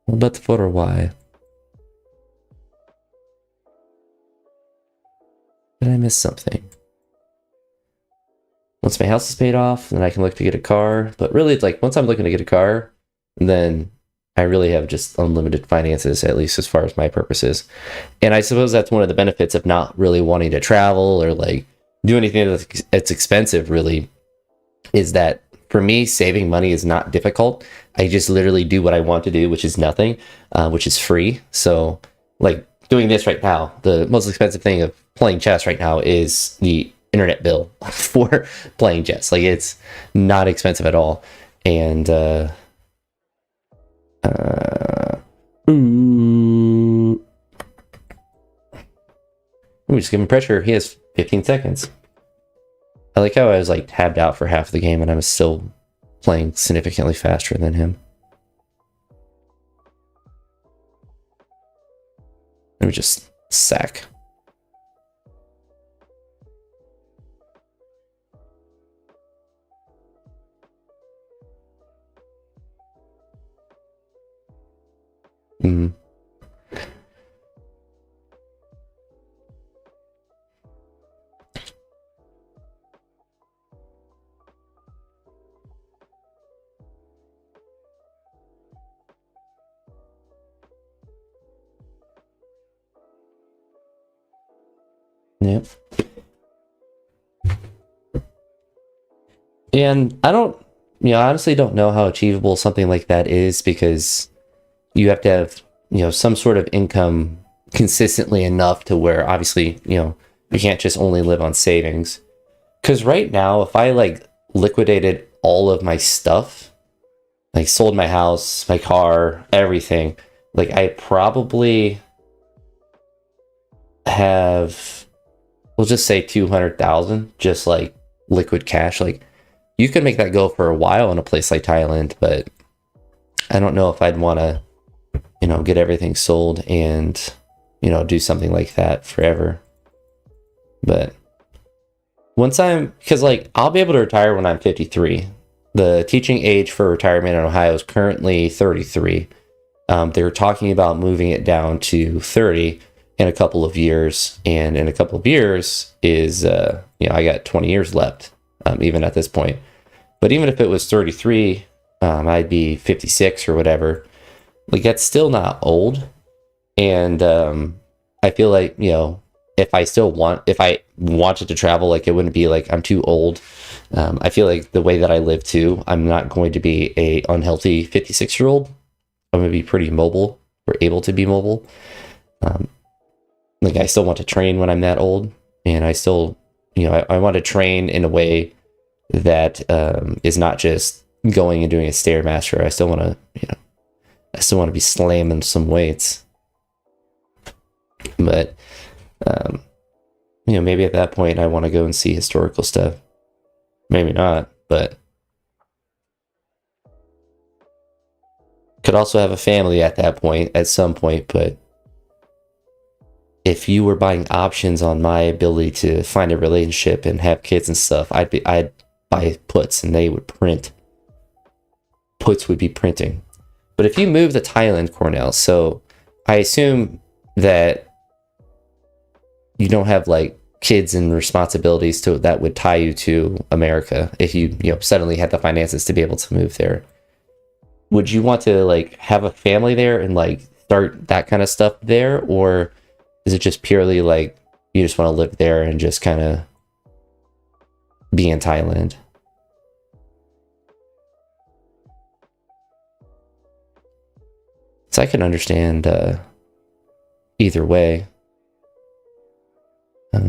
But for why? Did I miss something? Once my house is paid off, then I can look to get a car. But really, it's like once I'm looking to get a car, then I really have just unlimited finances, at least as far as my purposes. And I suppose that's one of the benefits of not really wanting to travel or like do anything that's expensive, really, is that for me, saving money is not difficult. I just literally do what I want to do, which is nothing, which is free. So like doing this right now, the most expensive thing of playing chess right now is the internet bill for playing chess. Like it's not expensive at all. And we just give him pressure. He has 15 seconds. I like how I was like tabbed out for half the game and I was still playing significantly faster than him. Let me just sack. Mm. Yep. And I don't, honestly don't know how achievable something like that is because you have to have, some sort of income consistently enough to where obviously, you can't just only live on savings. Because right now, if I like liquidated all of my stuff, like sold my house, my car, everything, like I probably have, we'll just say 200,000, just like liquid cash. Like you could make that go for a while in a place like Thailand, but I don't know if I'd want to, get everything sold and, do something like that forever. But because like I'll be able to retire when I'm 53. The teaching age for retirement in Ohio is currently 33. They're talking about moving it down to 30 in a couple of years. And in a couple of years is, I got 20 years left, even at this point. But even if it was 33, I'd be 56 or whatever. Like that's still not old. And I feel like, if I wanted to travel, like it wouldn't be like I'm too old I feel like the way that I live too, I'm not going to be a unhealthy 56-year-old. I'm going to be pretty mobile or able to be mobile. Like I still want to train when I'm that old, and I still, I want to train in a way that is not just going and doing a stairmaster. I still want to, I still want to be slamming some weights. But, maybe at that point I want to go and see historical stuff. Maybe not, but could also have a family at that point, at some point. But if you were buying options on my ability to find a relationship and have kids and stuff, I'd buy puts and they would print. Puts would be printing. But if you move to Thailand, Cornell, so I assume that you don't have like kids and responsibilities to that would tie you to America if you suddenly had the finances to be able to move there. Would you want to like have a family there and like start that kind of stuff there, or is it just purely like you just want to live there and just kind of be in Thailand? So I can understand either way.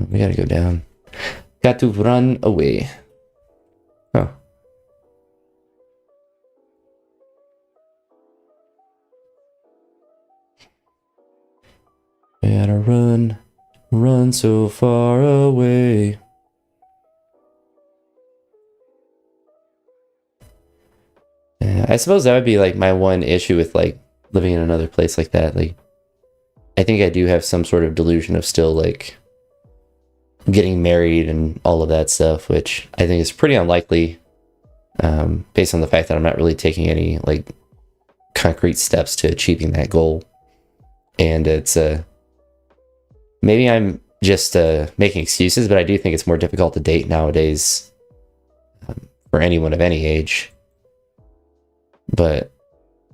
We gotta go down. Got to run away. Oh. We gotta run so far away. Yeah, I suppose that would be like my one issue with like living in another place like that. Like, I think I do have some sort of delusion of still like getting married and all of that stuff, which I think is pretty unlikely, based on the fact that I'm not really taking any like concrete steps to achieving that goal. And it's maybe I'm just making excuses, but I do think it's more difficult to date nowadays, for anyone of any age. But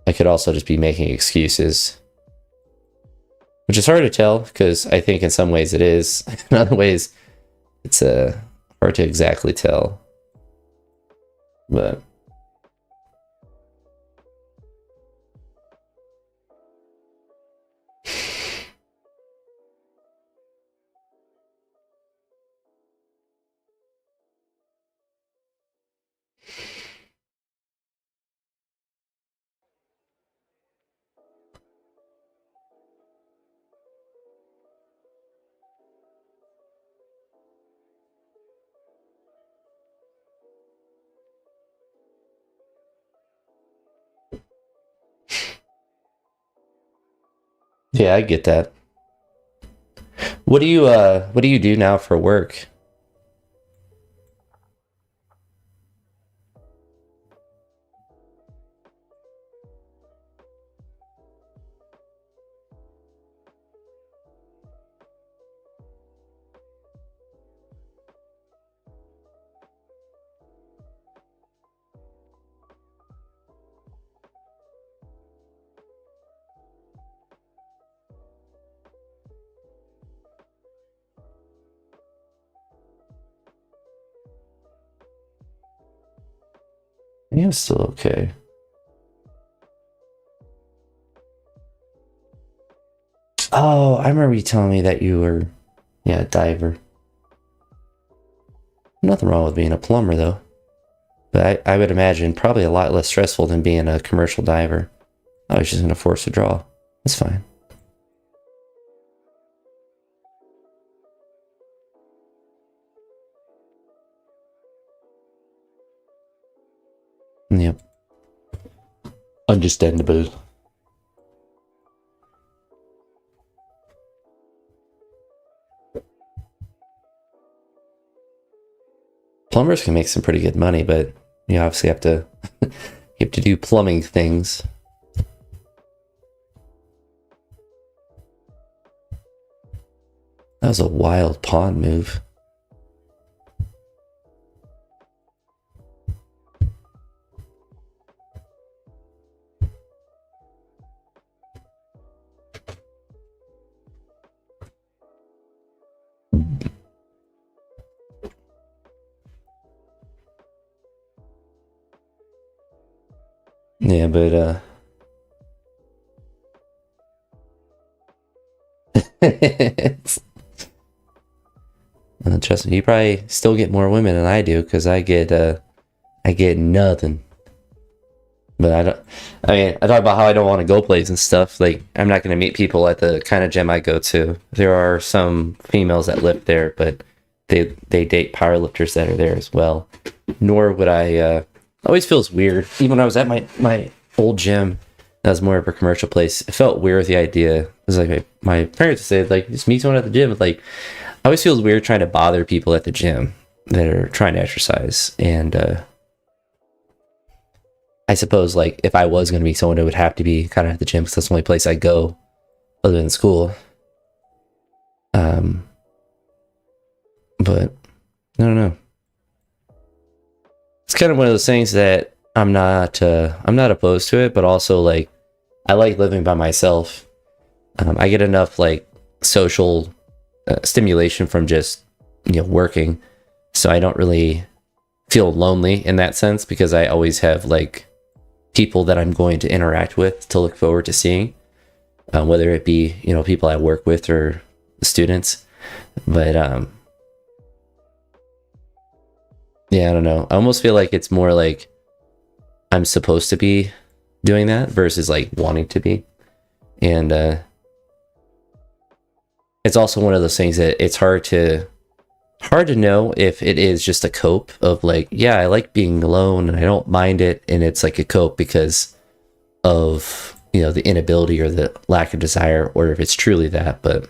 I could also just be making excuses, which is hard to tell because I think in some ways it is. In other ways, it's hard to exactly tell. But yeah, I get that. What do you do now for work? I'm still okay. Oh, I remember you telling me that you were, yeah, a diver. Nothing wrong with being a plumber, though. But I would imagine probably a lot less stressful than being a commercial diver. I was just going to force a draw. That's fine. Yep. Understandable. Plumbers can make some pretty good money, but you obviously have to you have to do plumbing things. That was a wild pawn move. Yeah, but trust me, you probably still get more women than I do because I get nothing. But I don't. I mean, I talk about how I don't want to go places and stuff. Like, I'm not going to meet people at the kind of gym I go to. There are some females that live there, but they date powerlifters that are there as well. Nor would I. Always feels weird. Even when I was at my old gym, that was more of a commercial place. It felt weird with the idea. It was like my parents said, like, just meet someone at the gym. It's like, I always feels weird trying to bother people at the gym that are trying to exercise. And I suppose, like, if I was going to be someone, it would have to be kind of at the gym because that's the only place I go other than school. But I don't know. It's kind of one of those things that I'm not opposed to it, but also, like, I like living by myself. I get enough, like, social stimulation from just, working, so I don't really feel lonely in that sense because I always have, like, people that I'm going to interact with to look forward to seeing, whether it be, people I work with or students. But yeah, I don't know. I almost feel like it's more like I'm supposed to be doing that versus like wanting to be. And it's also one of those things that it's hard to know if it is just a cope of like, yeah, I like being alone and I don't mind it, and it's like a cope because of the inability or the lack of desire, or if it's truly that. But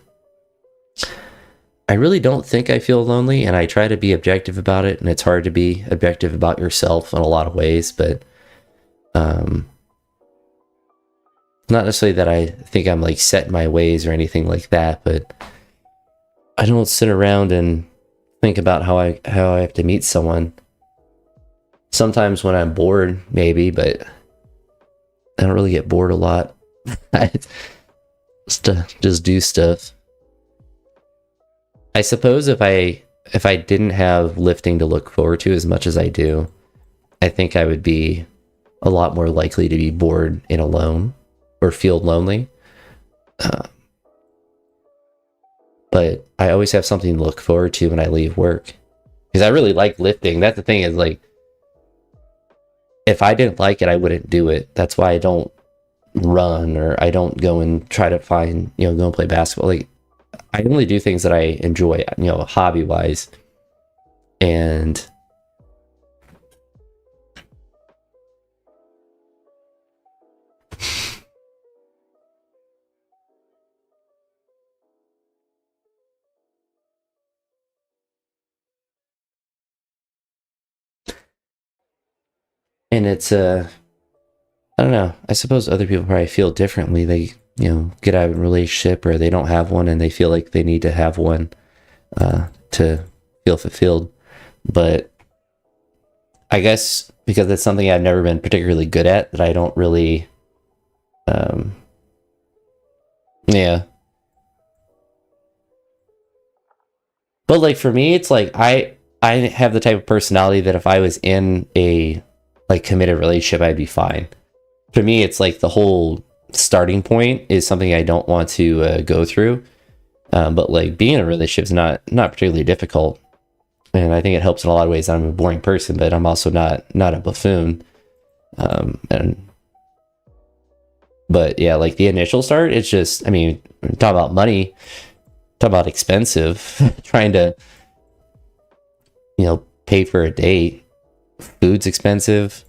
I really don't think I feel lonely, and I try to be objective about it, and it's hard to be objective about yourself in a lot of ways. But not necessarily that I think I'm like set in my ways or anything like that, but I don't sit around and think about how I have to meet someone. Sometimes when I'm bored, maybe, but I don't really get bored a lot. I just do stuff. I suppose if I didn't have lifting to look forward to as much as I do, I think I would be a lot more likely to be bored and alone or feel lonely. But I always have something to look forward to when I leave work, because I really like lifting. That's the thing, is like, if I didn't like it, I wouldn't do it. That's why I don't run, or I don't go and try to find, go and play basketball. Like, I only do things that I enjoy, hobby wise. And it's I don't know. I suppose other people probably feel differently. They, get out of a relationship, or they don't have one and they feel like they need to have one to feel fulfilled. But I guess because it's something I've never been particularly good at, that I don't really, yeah. But like for me, it's like I have the type of personality that if I was in a like committed relationship, I'd be fine. For me, it's like the whole starting point is something I don't want to go through. But like being in a relationship is not particularly difficult, and I think it helps in a lot of ways. I'm a boring person, but I'm also not a buffoon. But yeah, like the initial start, it's just, I mean, talk about money, talk about expensive, trying to pay for a date, food's expensive.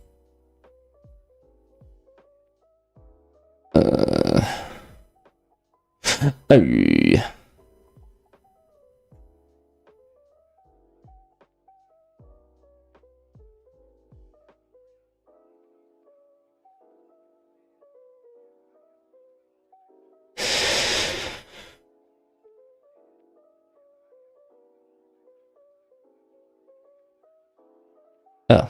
Oh,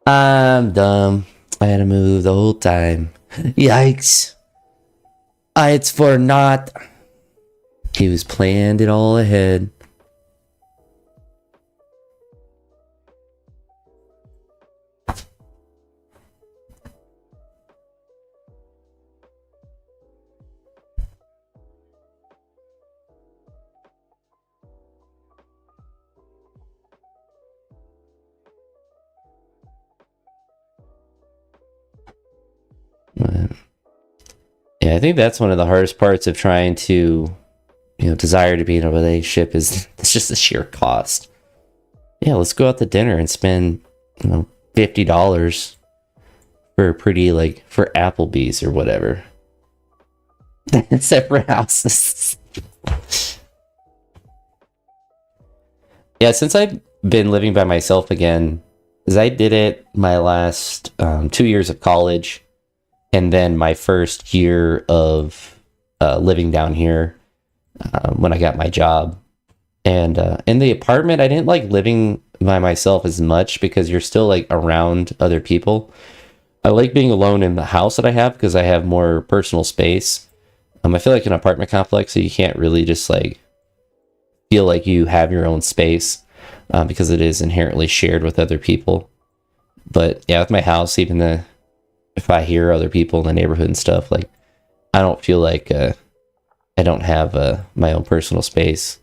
I'm dumb. I had to move the whole time. Yikes. It's for naught. He was planned it all ahead. Yeah, I think that's one of the hardest parts of trying to, desire to be in a relationship is it's just the sheer cost. Yeah, let's go out to dinner and spend, $50 for a pretty, like, for Applebee's or whatever. Separate houses. Yeah, since I've been living by myself again, because I did it my last 2 years of college, and then my first year of living down here when I got my job. And in the apartment, I didn't like living by myself as much because you're still like around other people. I like being alone in the house that I have because I have more personal space. I feel like an apartment complex, so you can't really just like feel like you have your own space because it is inherently shared with other people. But yeah, with my house, even if I hear other people in the neighborhood and stuff, like I don't feel like I don't have my own personal space.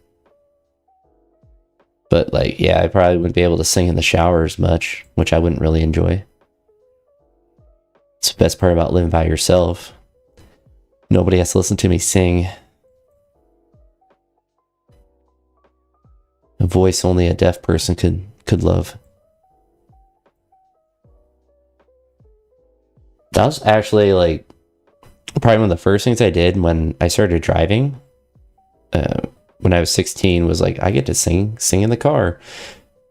But like, yeah, I probably wouldn't be able to sing in the shower as much, which I wouldn't really enjoy. It's the best part about living by yourself. Nobody has to listen to me sing. A voice only a deaf person could love. That was actually like probably one of the first things I did when I started driving. When I was 16 was like, I get to sing in the car.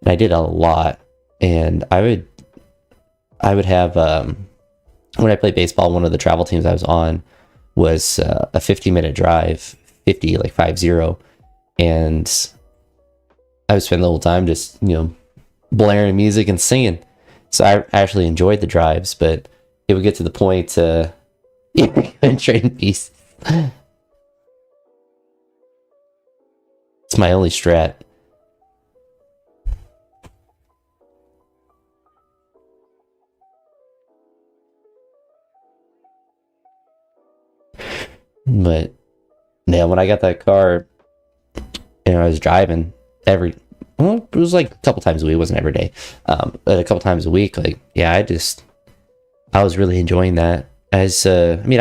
And I did a lot. And I would have, when I played baseball, one of the travel teams I was on was a 50-minute drive, 50, like 50. And I would spend the whole time just, blaring music and singing. So I actually enjoyed the drives, but it would get to the point couldn't trade in peace. It's my only strat. But yeah, when I got that car and I was driving it was like a couple times a week. It wasn't every day, but a couple times a week. Like, yeah, I was really enjoying that. I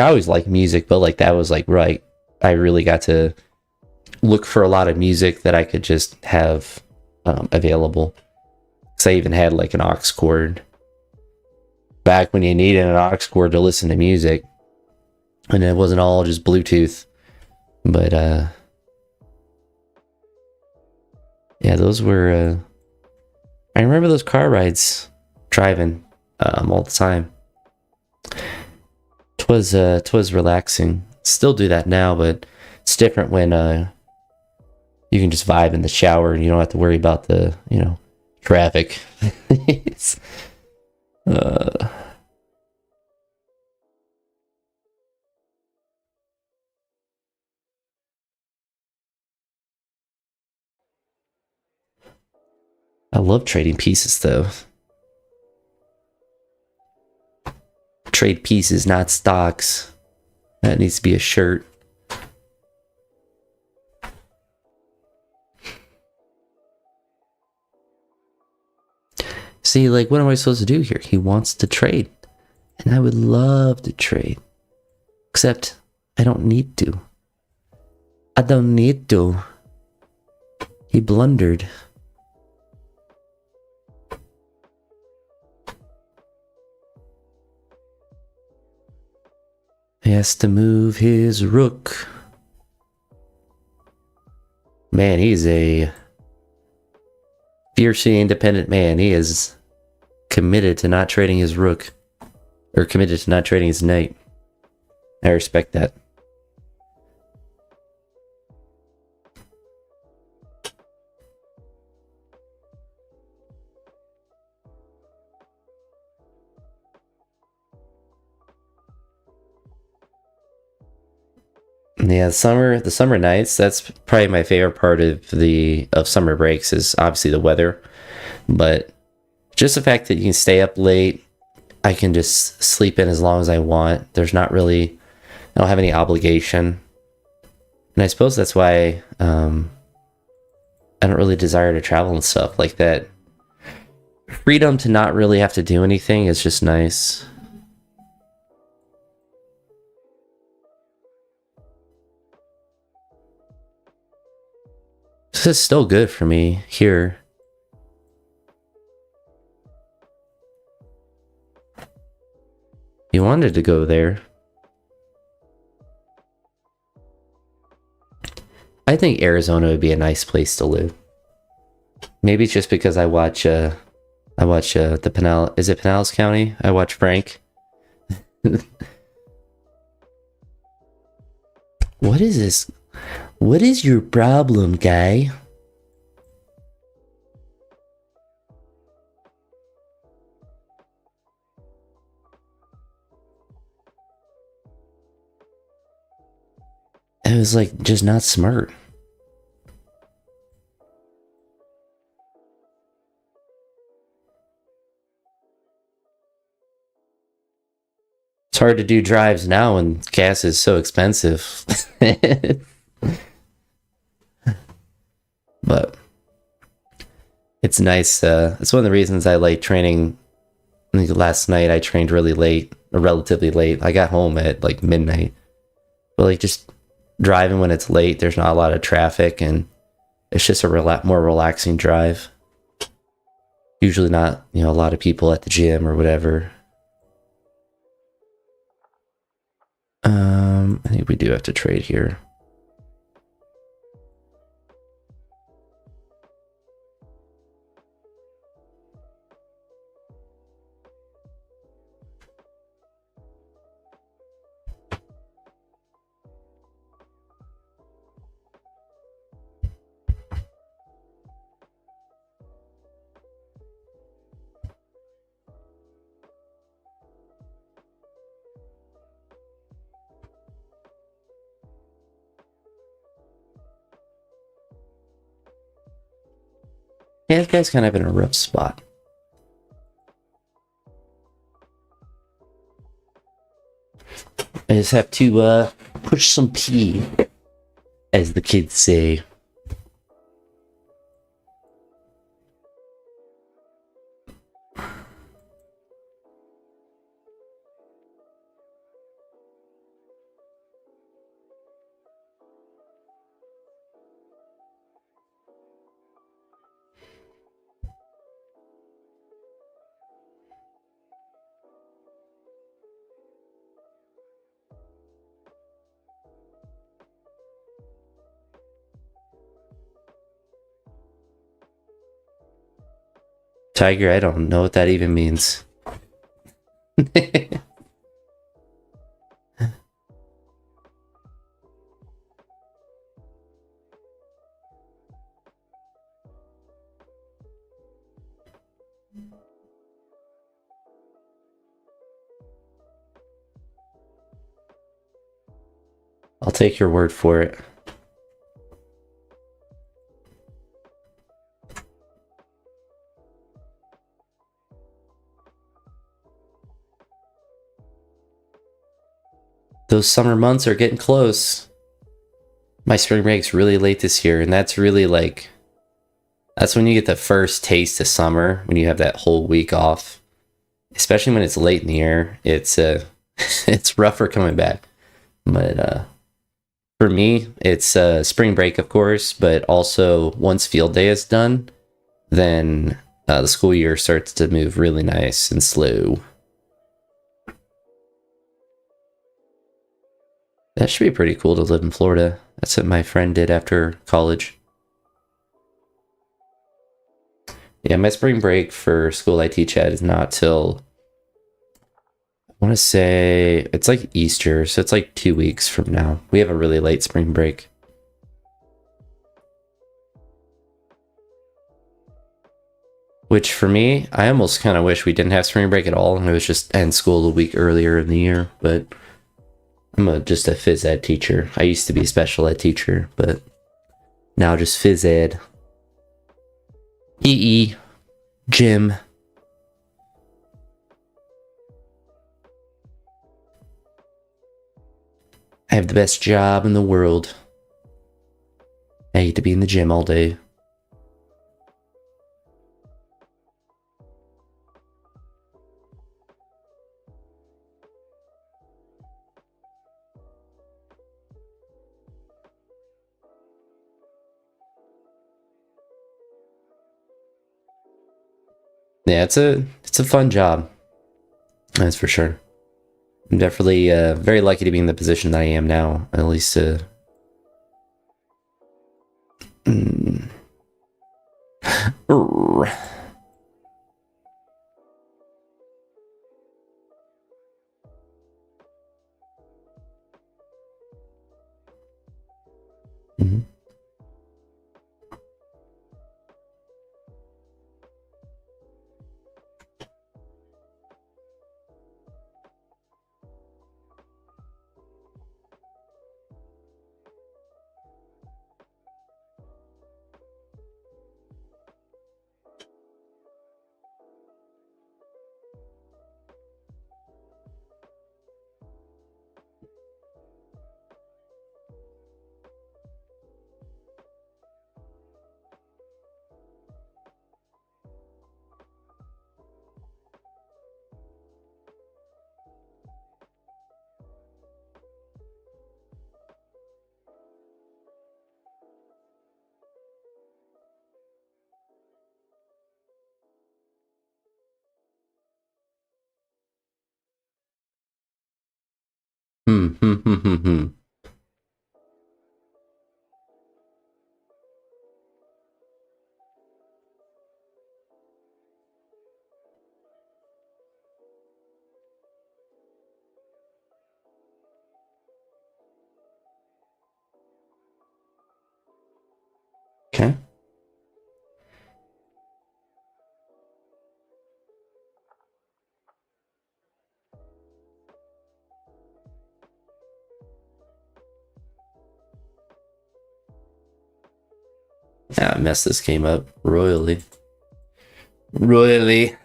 always liked music, but like that was like right. I really got to look for a lot of music that I could just have available. Because I even had like an aux cord back when you needed an aux cord to listen to music, and it wasn't all just Bluetooth. But yeah, those were. I remember those car rides, driving all the time. 'Twas relaxing. Still do that now, but it's different when you can just vibe in the shower and you don't have to worry about the traffic. It's, I love trading pieces though. Trade pieces, not stocks. That needs to be a shirt. See, like, what am I supposed to do here? He wants to trade. And I would love to trade. Except, I don't need to. I don't need to. He blundered. He has to move his rook. Man, he's a fiercely independent man. He is committed to not trading his rook. Or committed to not trading his knight. I respect that. Yeah, the summer nights, that's probably my favorite part of summer breaks is obviously the weather. But just the fact that you can stay up late, I can just sleep in as long as I want. I don't have any obligation. And I suppose that's why I don't really desire to travel and stuff like that. Freedom to not really have to do anything is just nice. This is still good for me here. You wanted to go there. I think Arizona would be a nice place to live. Maybe it's just because I watch the Pinellas. Is it Pinellas County? I watch Frank. What is this? What is your problem, guy? It was like just not smart. It's hard to do drives now when gas is so expensive. But it's nice. It's one of the reasons I like training. I think last night I trained really late, or relatively late. I got home at like midnight. But like just driving when it's late, there's not a lot of traffic, and it's just a more relaxing drive. Usually not, a lot of people at the gym or whatever. I think we do have to trade here. Yeah, this guy's kind of in a rough spot. I just have to push some pee, as the kids say. Tiger, I don't know what that even means. I'll take your word for it. Those summer months are getting close. My spring break's really late this year, and that's really like... That's when you get the first taste of summer, when you have that whole week off. Especially when it's late in the year. It's it's rougher coming back. But for me, it's spring break, of course, but also once field day is done, then the school year starts to move really nice and slow. That should be pretty cool to live in Florida. That's what my friend did after college. Yeah, my spring break for school I teach at is not till... I want to say it's like Easter, so it's like 2 weeks from now. We have a really late spring break. Which for me, I almost kind of wish we didn't have spring break at all and it was just end school a week earlier in the year, but I'm just a phys ed teacher. I used to be a special ed teacher, but now just phys ed. EE. Gym. I have the best job in the world. I hate to be in the gym all day. Yeah, it's a fun job. That's for sure. I'm definitely very lucky to be in the position that I am now. At least, mm, Mhm. Hmm, hmm, hmm, hmm, hmm. Okay. Yeah, I messed this game up royally. Royally.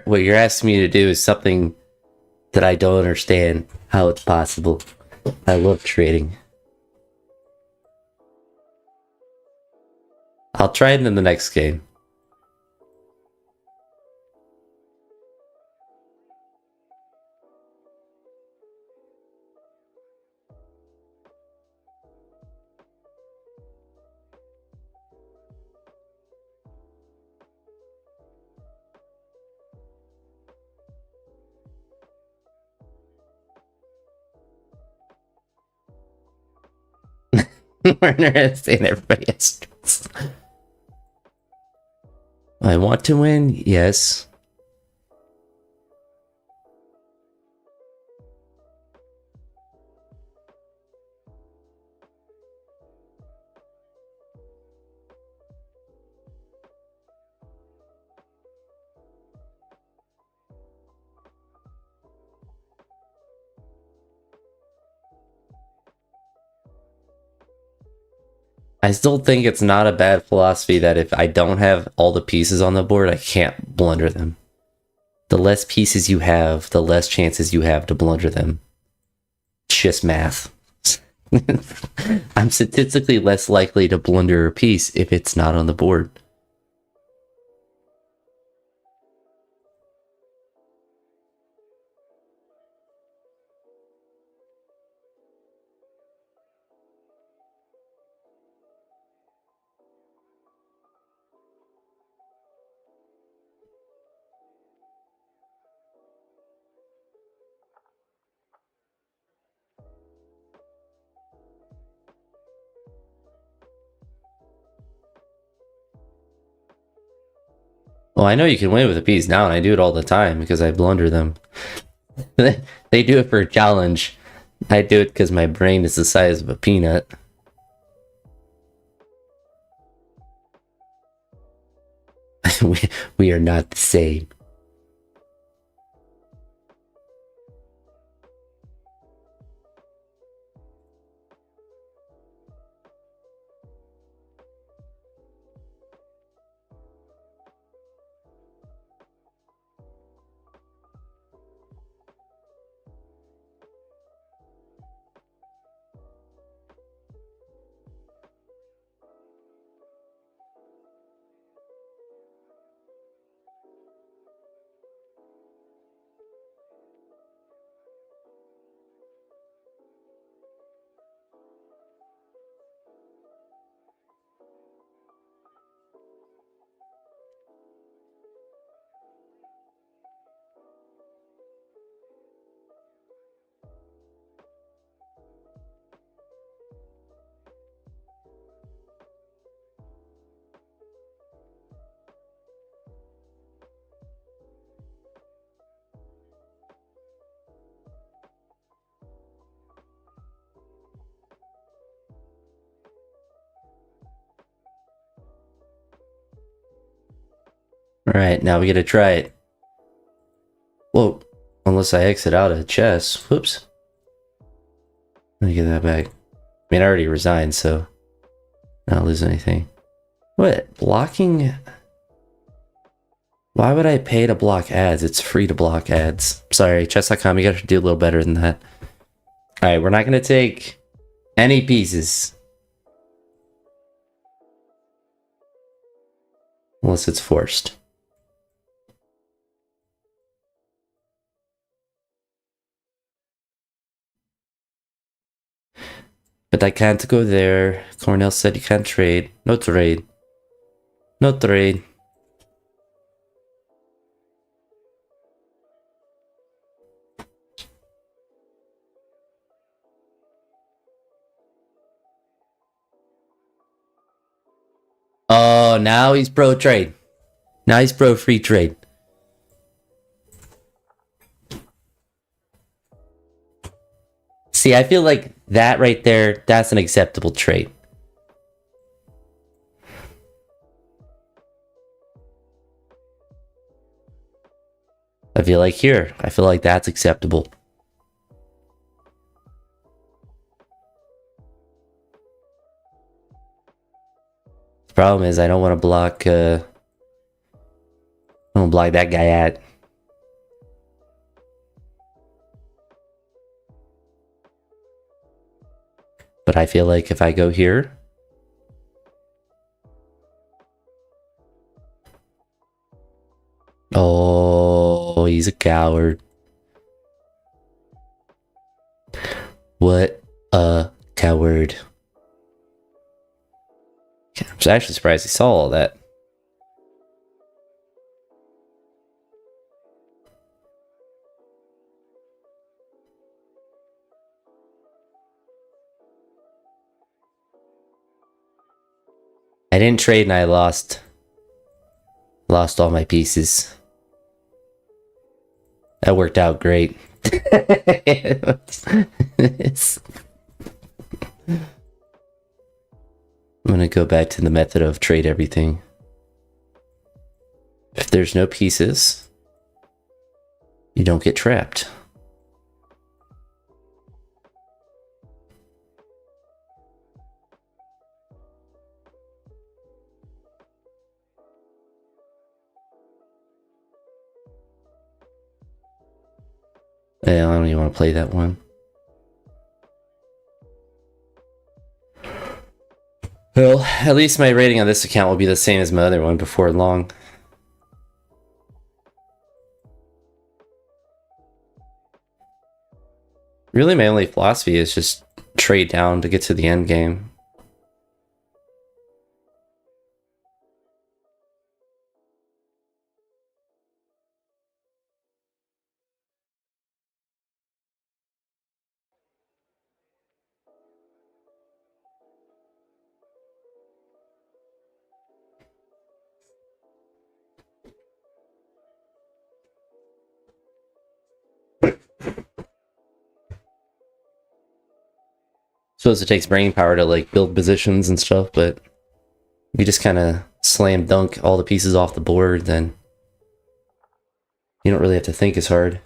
What you're asking me to do is something that I don't understand how it's possible. I love trading. I'll try it in the next game. Werner has saying everybody has stress. I want to win, yes. I still think it's not a bad philosophy that if I don't have all the pieces on the board, I can't blunder them. The less pieces you have, the less chances you have to blunder them. It's just math. I'm statistically less likely to blunder a piece if it's not on the board. Well, I know you can win with a piece now, and I do it all the time because I blunder them. They do it for a challenge. I do it because my brain is the size of a peanut. We are not the same. Alright, now we gotta try it. Whoa. Unless I exit out of chess. Whoops. Let me get that back. I mean, I already resigned, so I don't lose anything. What? Blocking? Why would I pay to block ads? It's free to block ads. Sorry, chess.com, you gotta do a little better than that. Alright, we're not gonna take any pieces. Unless it's forced. But I can't go there. Cornell said you can't trade. No trade. No trade. Oh, now he's pro trade. Now he's pro free trade. See, I feel like that right there, that's an acceptable trade. I feel like here, I feel like that's acceptable. The problem is I don't want to block, I don't block that guy at. But I feel like if I go here, oh, he's a coward. What a coward. I'm actually surprised he saw all that. I didn't trade and I lost all my pieces. That worked out great. I'm gonna go back to the method of trade everything. If there's no pieces, you don't get trapped. Yeah, I don't even want to play that one. Well, at least my rating on this account will be the same as my other one before long. Really, my only philosophy is just trade down to get to the end game. Suppose it takes brain power to like build positions and stuff, but if you just kind of slam dunk all the pieces off the board, then you don't really have to think as hard.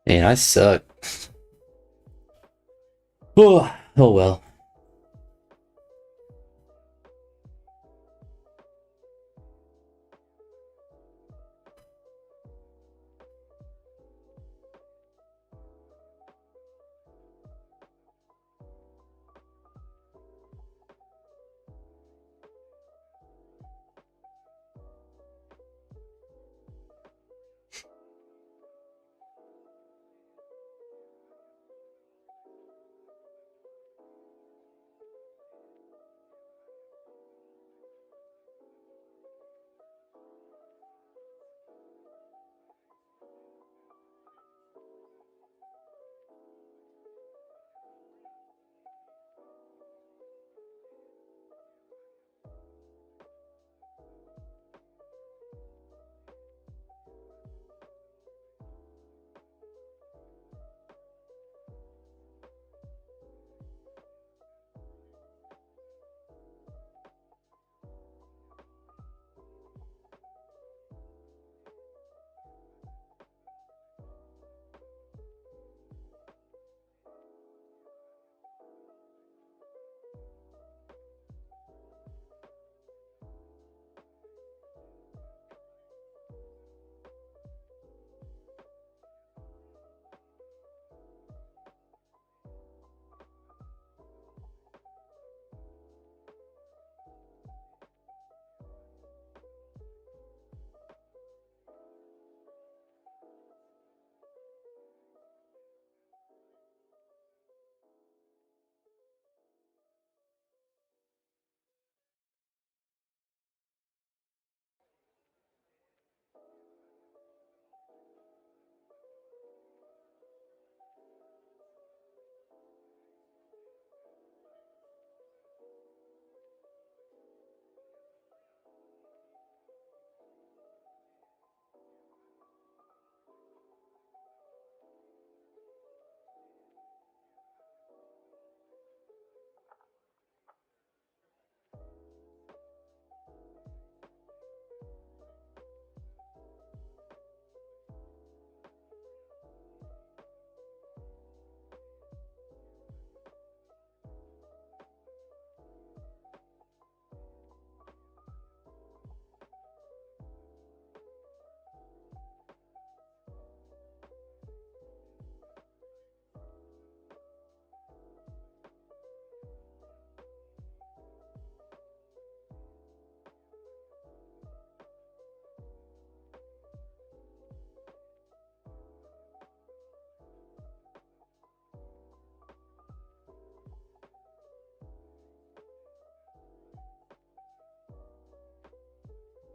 Man, I suck. Oh, oh well.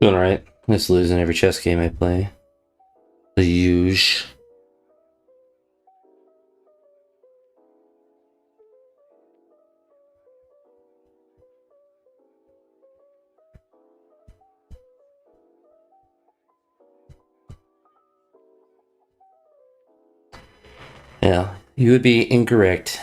Doing alright. I'm just losing every chess game I play. The huge. Yeah, you would be incorrect.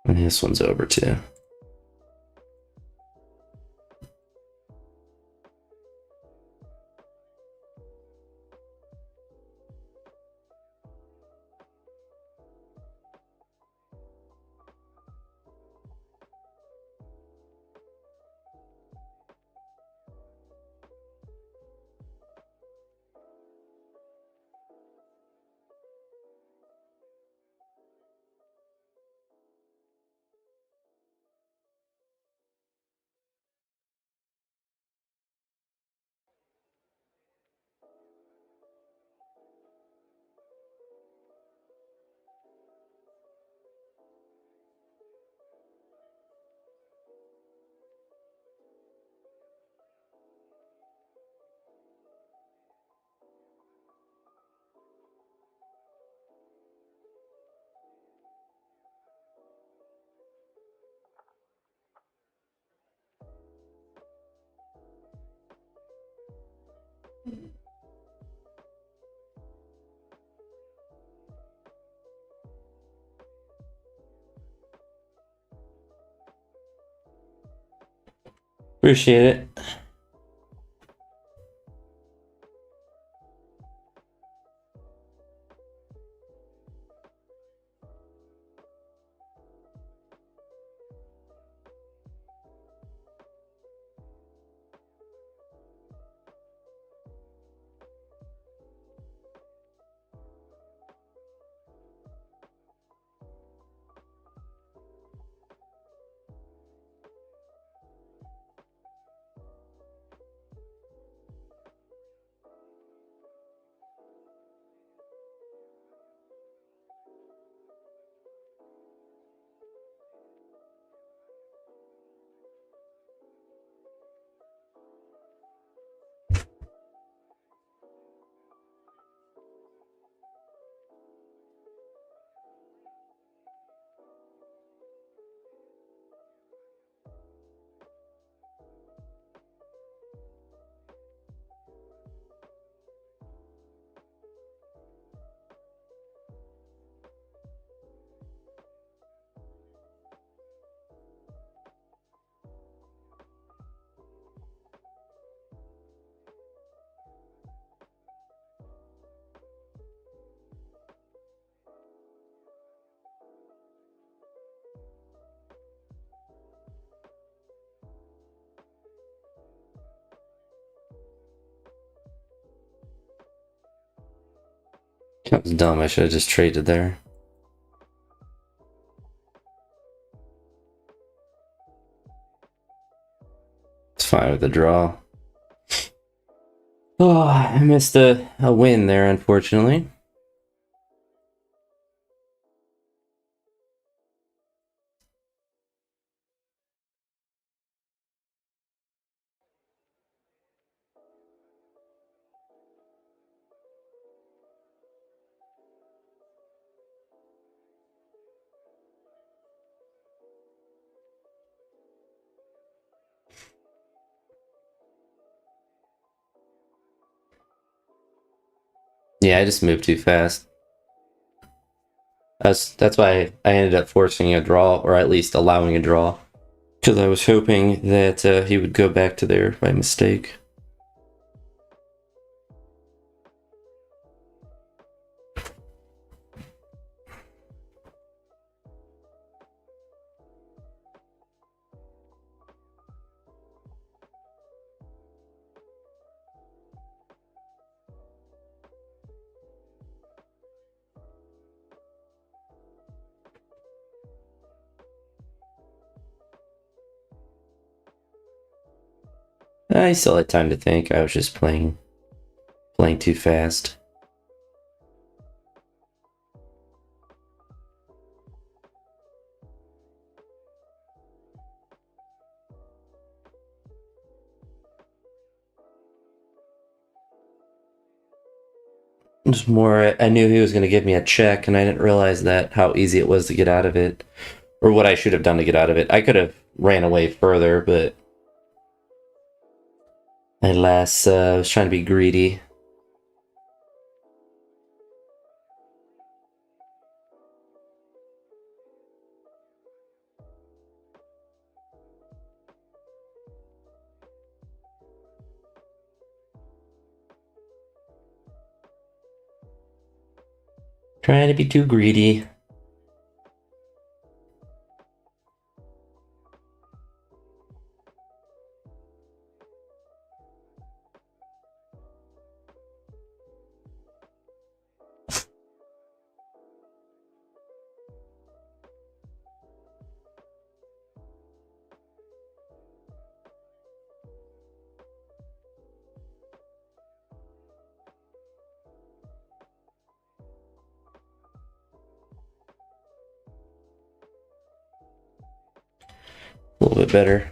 And this one's over too. Appreciate it. That was dumb. I should have just traded there. It's fine with the draw. Oh, I missed a win there, unfortunately. Yeah, I just moved too fast. That's why I ended up forcing a draw, or at least allowing a draw. Because I was hoping that he would go back to there by mistake. I still had time to think. I was just playing too fast. Just more, I knew he was going to give me a check, and I didn't realize that how easy it was to get out of it, or what I should have done to get out of it. I could have ran away further, but alas, I was trying to be greedy. Trying to be too greedy. A little bit better.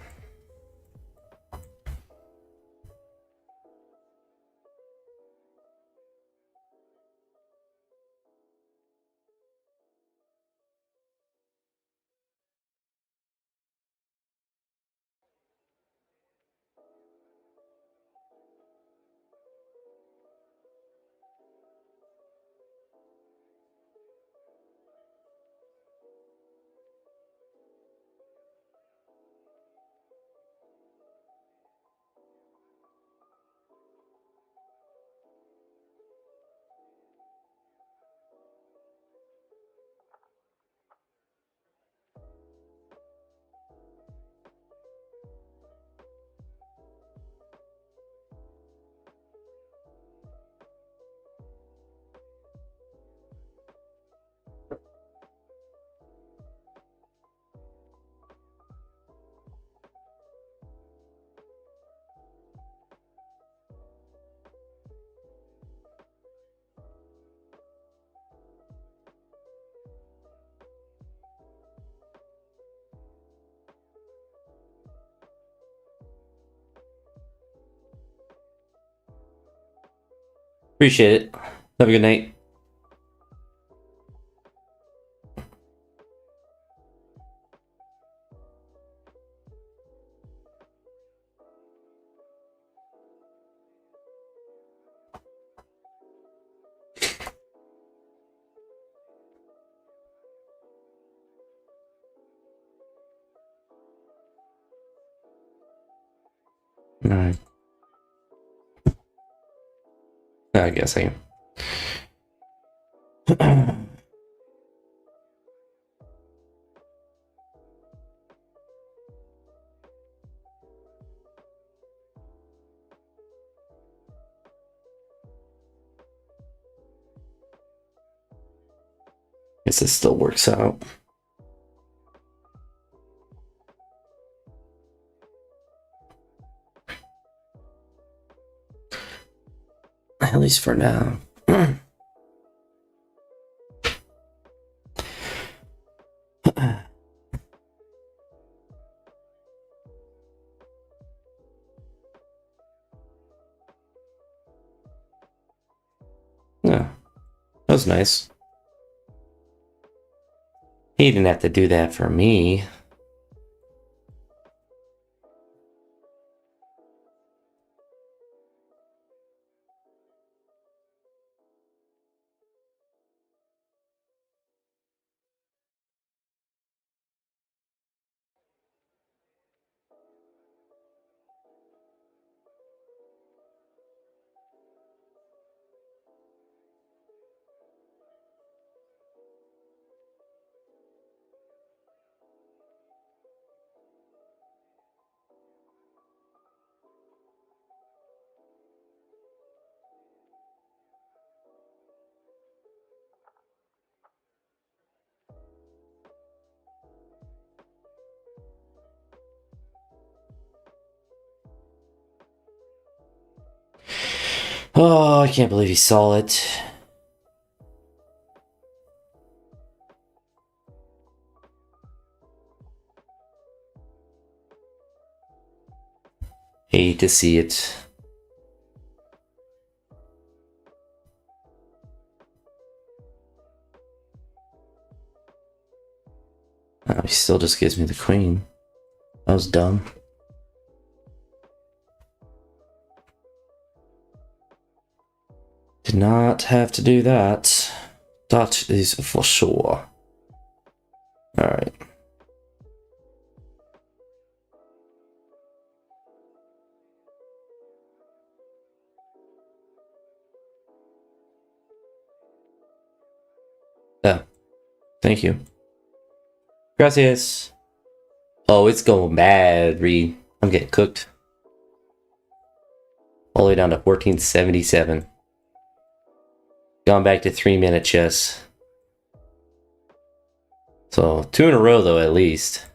Appreciate it. Have a good night. All right. I guess I am. Guess this still works out. At least for now. Yeah, that was nice. He didn't have to do that for me. Oh, I can't believe he saw it. Hate to see it. Oh, he still just gives me the queen. That was dumb. Did not have to do that. That is for sure. Alright. Thank you. Gracias. Oh, it's going bad, Reed. I'm getting cooked. All the way down to 1477. Gone back to 3-minute chess. So 2 in a row though, at least.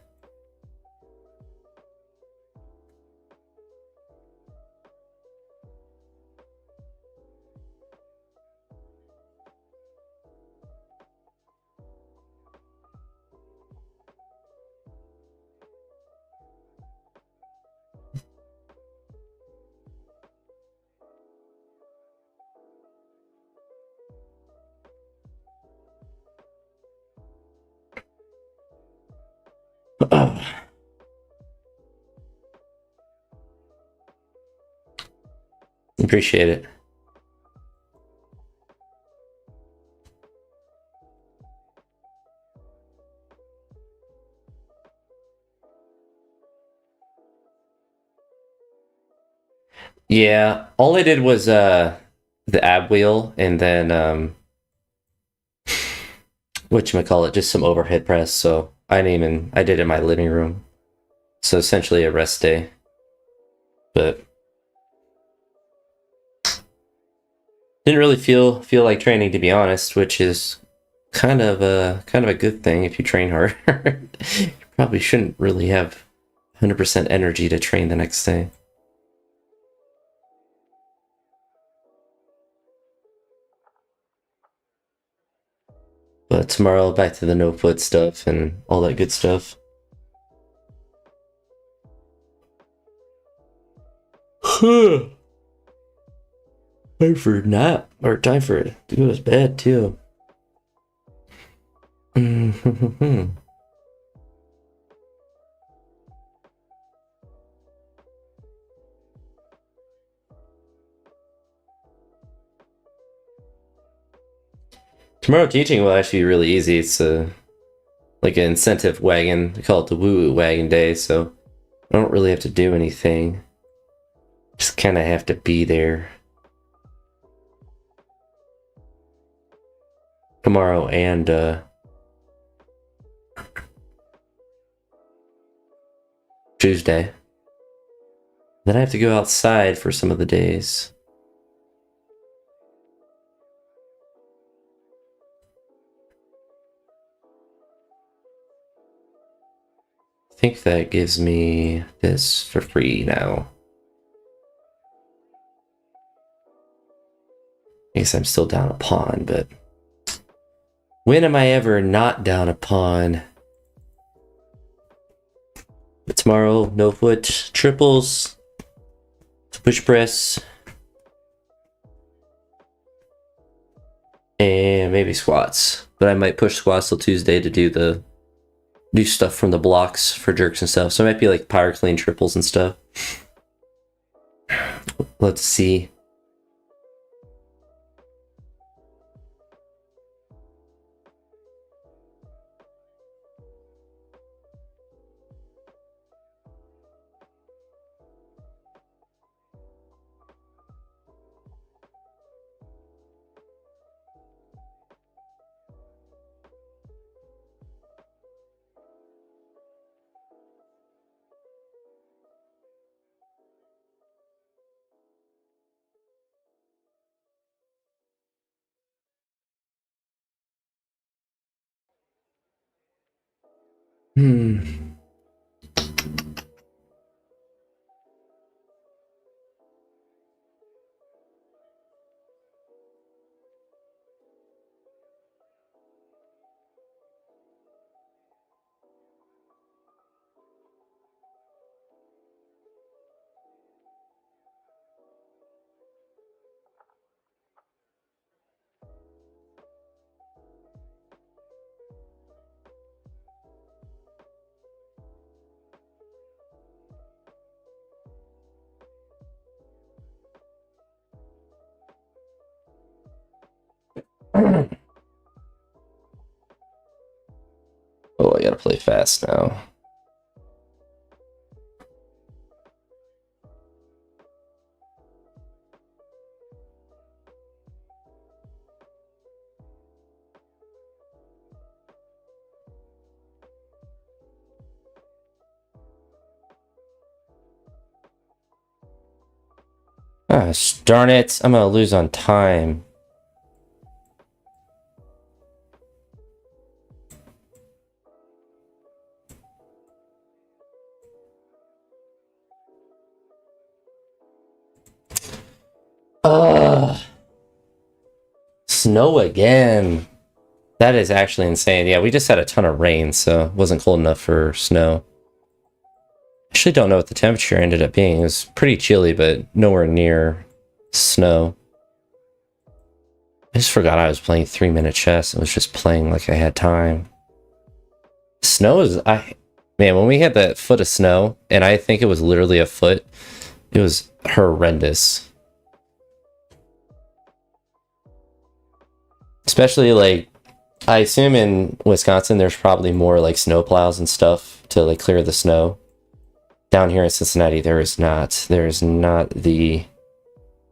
Appreciate it. Yeah, all I did was the ab wheel and then whatchamacallit, just some overhead press. So I did it in my living room. So essentially a rest day. But didn't really feel like training, to be honest, which is kind of a good thing if you train hard. You probably shouldn't really have 100% energy to train the next day. But tomorrow, back to the no foot stuff and all that good stuff. Time for a nap, or time for it to go to bed too. Tomorrow teaching will actually be really easy. It's like an incentive wagon. They call it the woo-woo wagon day, so I don't really have to do anything. Just kind of have to be there. Tomorrow and Tuesday. Then I have to go outside for some of the days. I think that gives me this for free now. I guess I'm still down a pawn, but when am I ever not down a pawn? But tomorrow, no foot, triples, push press, and maybe squats. But I might push squats till Tuesday to do stuff from the blocks for jerks and stuff. So it might be like power clean triples and stuff. Let's see. Oh, I gotta play fast now. Gosh, darn it. I'm gonna lose on time. Snow again. That is actually insane. Yeah, we just had a ton of rain, so it wasn't cold enough for snow. I actually don't know what the temperature ended up being. It was pretty chilly, but nowhere near snow. I just forgot I was playing 3-minute chess. I was just playing like I had time. Snow is... Man, when we had that foot of snow, and I think it was literally a foot, it was horrendous. Especially, like, I assume in Wisconsin there's probably more, like, snow plows and stuff to, like, clear the snow. Down here in Cincinnati, there is not. There is not the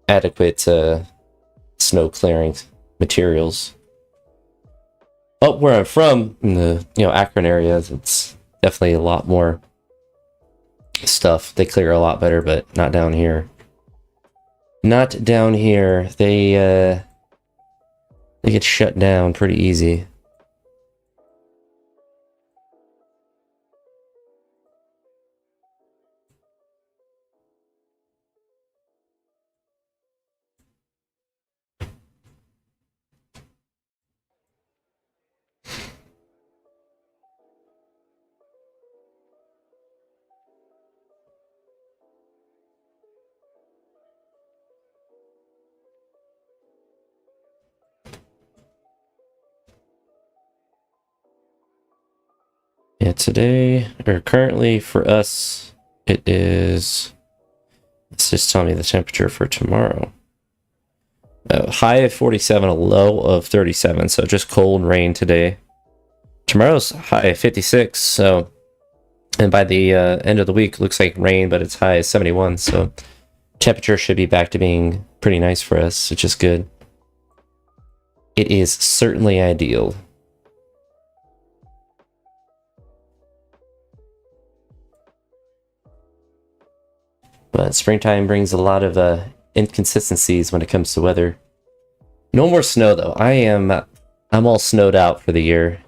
adequate snow clearing materials. Up where I'm from, in the Akron area, it's definitely a lot more stuff. They clear a lot better, but not down here. Not down here. They get shut down pretty easy. Yeah, today, or currently for us, it is... Let's just tell me the temperature for tomorrow. High of 47, a low of 37, so just cold rain today. Tomorrow's high of 56, so... And by the end of the week, looks like rain, but it's high as 71, so... Temperature should be back to being pretty nice for us, which is good. It is certainly ideal. But springtime brings a lot of inconsistencies when it comes to weather. No more snow though. I'm all snowed out for the year.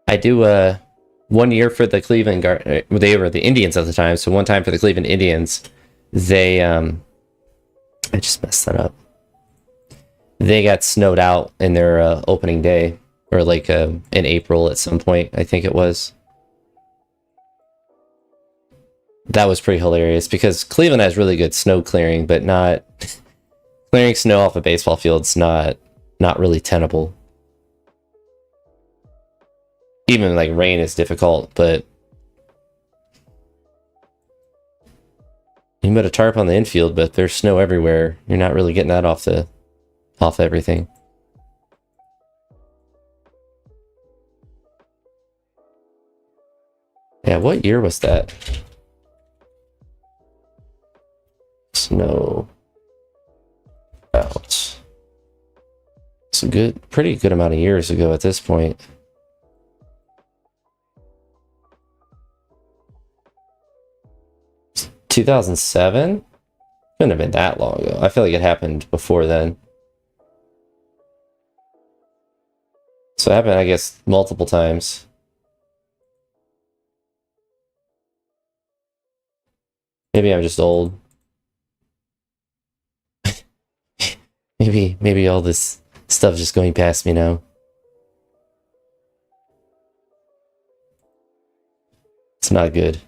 I do 1 year for the Cleveland they were the Indians at the time, so one time for the Cleveland Indians, they I just messed that up. They got snowed out in their opening day, or like in April at some point, I think it was. That was pretty hilarious because Cleveland has really good snow clearing, but not clearing snow off a baseball field's not really tenable. Even like rain is difficult, but you can put a tarp on the infield, but there's snow everywhere. You're not really getting that off everything. Yeah, what year was that? Snow out. It's a pretty good amount of years ago at this point. 2007? Couldn't have been that long ago. I feel like it happened before then. So it happened, I guess, multiple times. Maybe I'm just old. Maybe all this stuff just going past me now. It's not good.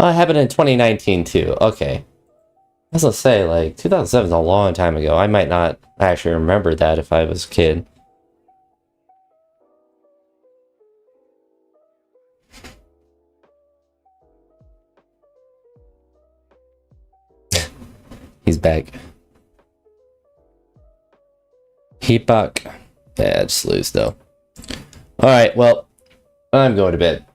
Oh, it happened in 2019 too. Okay. I was gonna say, like, 2007 is a long time ago. I might not actually remember that if I was a kid. He's back. He back. Yeah, just lose though. Alright, well, I'm going to bed.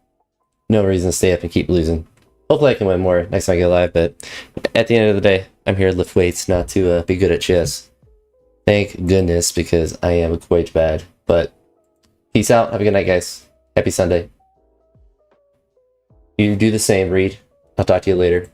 No reason to stay up and keep losing. Hopefully I can win more next time I get live, but at the end of the day, I'm here to lift weights, not to be good at chess. Thank goodness, because I am quite bad. But peace out. Have a good night, guys. Happy Sunday. You do the same, Reed. I'll talk to you later.